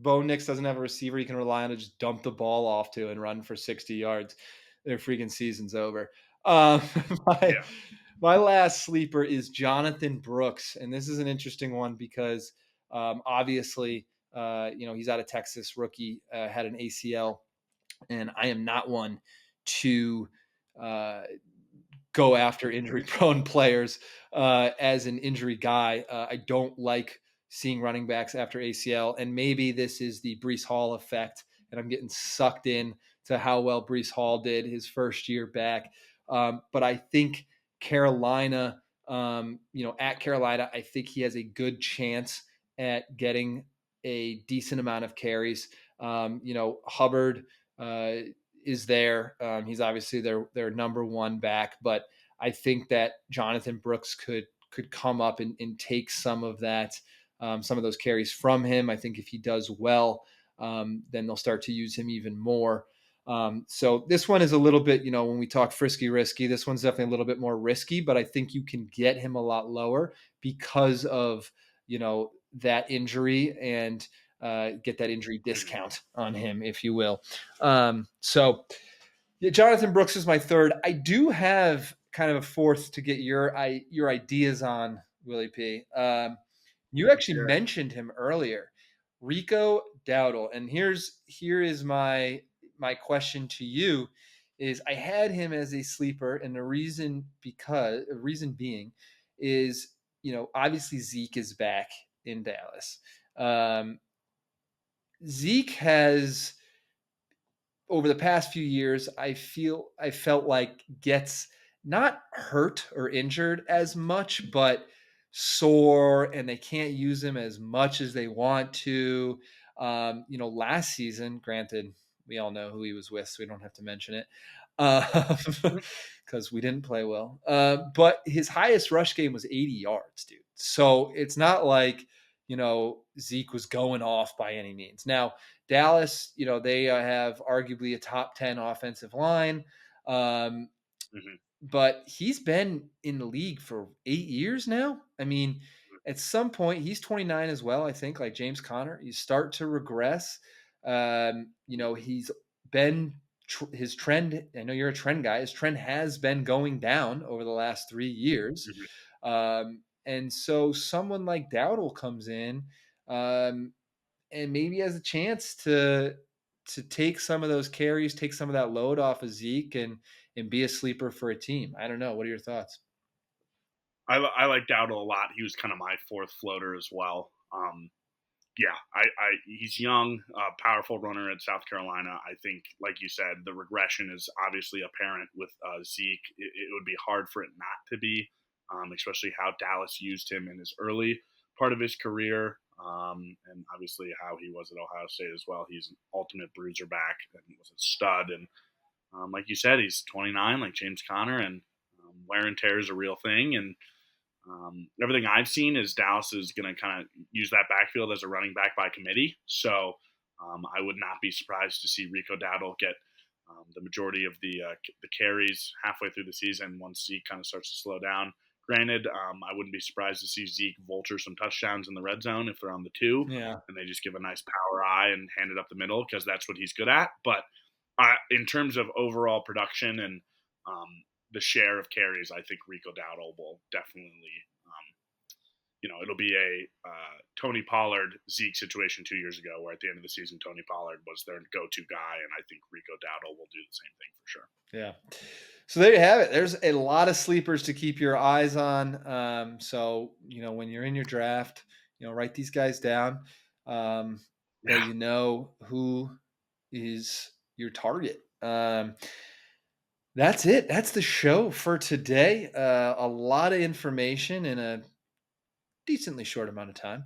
Bo Nix doesn't have a receiver he can rely on to just dump the ball off to and run for 60 yards, their freaking season's over. Um, my Yeah, my last sleeper is Jonathan Brooks, and this is an interesting one because obviously he's out of Texas, rookie, had an ACL, and I am not one to uh, go after injury prone players as an injury guy. I don't like seeing running backs after ACL, and maybe this is the Brees Hall effect, and I'm getting sucked in to how well Brees Hall did his first year back. But I think Carolina, at Carolina, I think he has a good chance at getting a decent amount of carries. Hubbard is there. He's obviously their number one back, but I think that Jonathan Brooks could come up and take some of that, some of those carries from him. I think if he does well, then they'll start to use him even more. So this one is a little bit, when we talk frisky risky, this one's definitely a little bit more risky, but I think you can get him a lot lower because of that injury and get that injury mhm. discount on him, if you will. So yeah, Jonathan Brooks is my third. I do have kind of a fourth to get your ideas on, Willie P. You Let's actually hear it. mentioned him earlier, Rico Dowdle, and here is my question to you: is I had him as a sleeper, and the reason being is, obviously Zeke is back in Dallas. Um, Zeke has, over the past few years, I felt like gets not hurt or injured as much, but sore, and they can't use him as much as they want to. Last season, granted, we all know who he was with, so we don't have to mention it, because we didn't play well. But his highest rush game was 80 yards, dude. So it's not like Zeke was going off by any means. Now, Dallas, they have arguably a top 10 offensive line. Um, Mhm. but he's been in the league for 8 years now. I mean, at some point, he's 29 as well. I think, like James Conner, you start to regress. He's been his trend. I know you're a trend guy. His trend has been going down over the last 3 years. Mhm. And so someone like Dowdle comes in, um, and maybe has a chance to take some of those carries, take some of that load off of Zeke, and be a sleeper for a team. I don't know. What are your thoughts? I like Dowdle a lot. He was kind of my fourth floater as well. Yeah, he's young, powerful runner at South Carolina. I think, like you said, the regression is obviously apparent with Zeke. It would be hard for it not to be, especially how Dallas used him in his early part of his career, and obviously how he was at Ohio State as well. He's an ultimate bruiser back and was a stud. And like you said, he's 29, like James Conner, and wear and tear is a real thing. And everything I've seen is Dallas is going to kind of use that backfield as a running back by committee. So I would not be surprised to see Rico Dowdle get the majority of the carries halfway through the season once Zeke kind of starts to slow down. Granted, I wouldn't be surprised to see Zeke vulture some touchdowns in the red zone if they're on the two, Yeah. and they just give a nice power eye and hand it up the middle because that's what he's good at. But in terms of overall production and the share of carries, I think Rico Dowdle will definitely, it'll be a Tony Pollard Zeke situation 2 years ago, where at the end of the season Tony Pollard was their go-to guy, and I think Rico Dowdle will do the same thing for sure. Yeah. So there you have it. There's a lot of sleepers to keep your eyes on. So when you're in your draft, write these guys down. That Yeah, who is your target. That's it. That's the show for today. A lot of information in a decently short amount of time.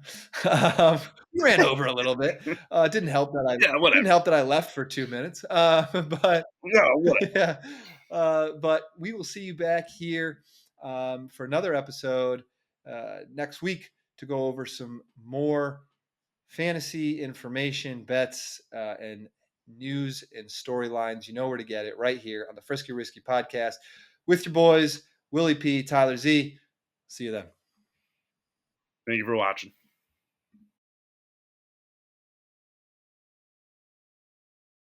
We ran over a little bit. Didn't help that I yeah, whatever. left for 2 minutes. But Yeah, whatever. yeah, but we will see you back here for another episode next week to go over some more fantasy information, bets, and news and storylines. You know where to get it, right here on the Frisky Risky podcast with your boys, Willie P, Tyler Z. See you then. Thank you for watching.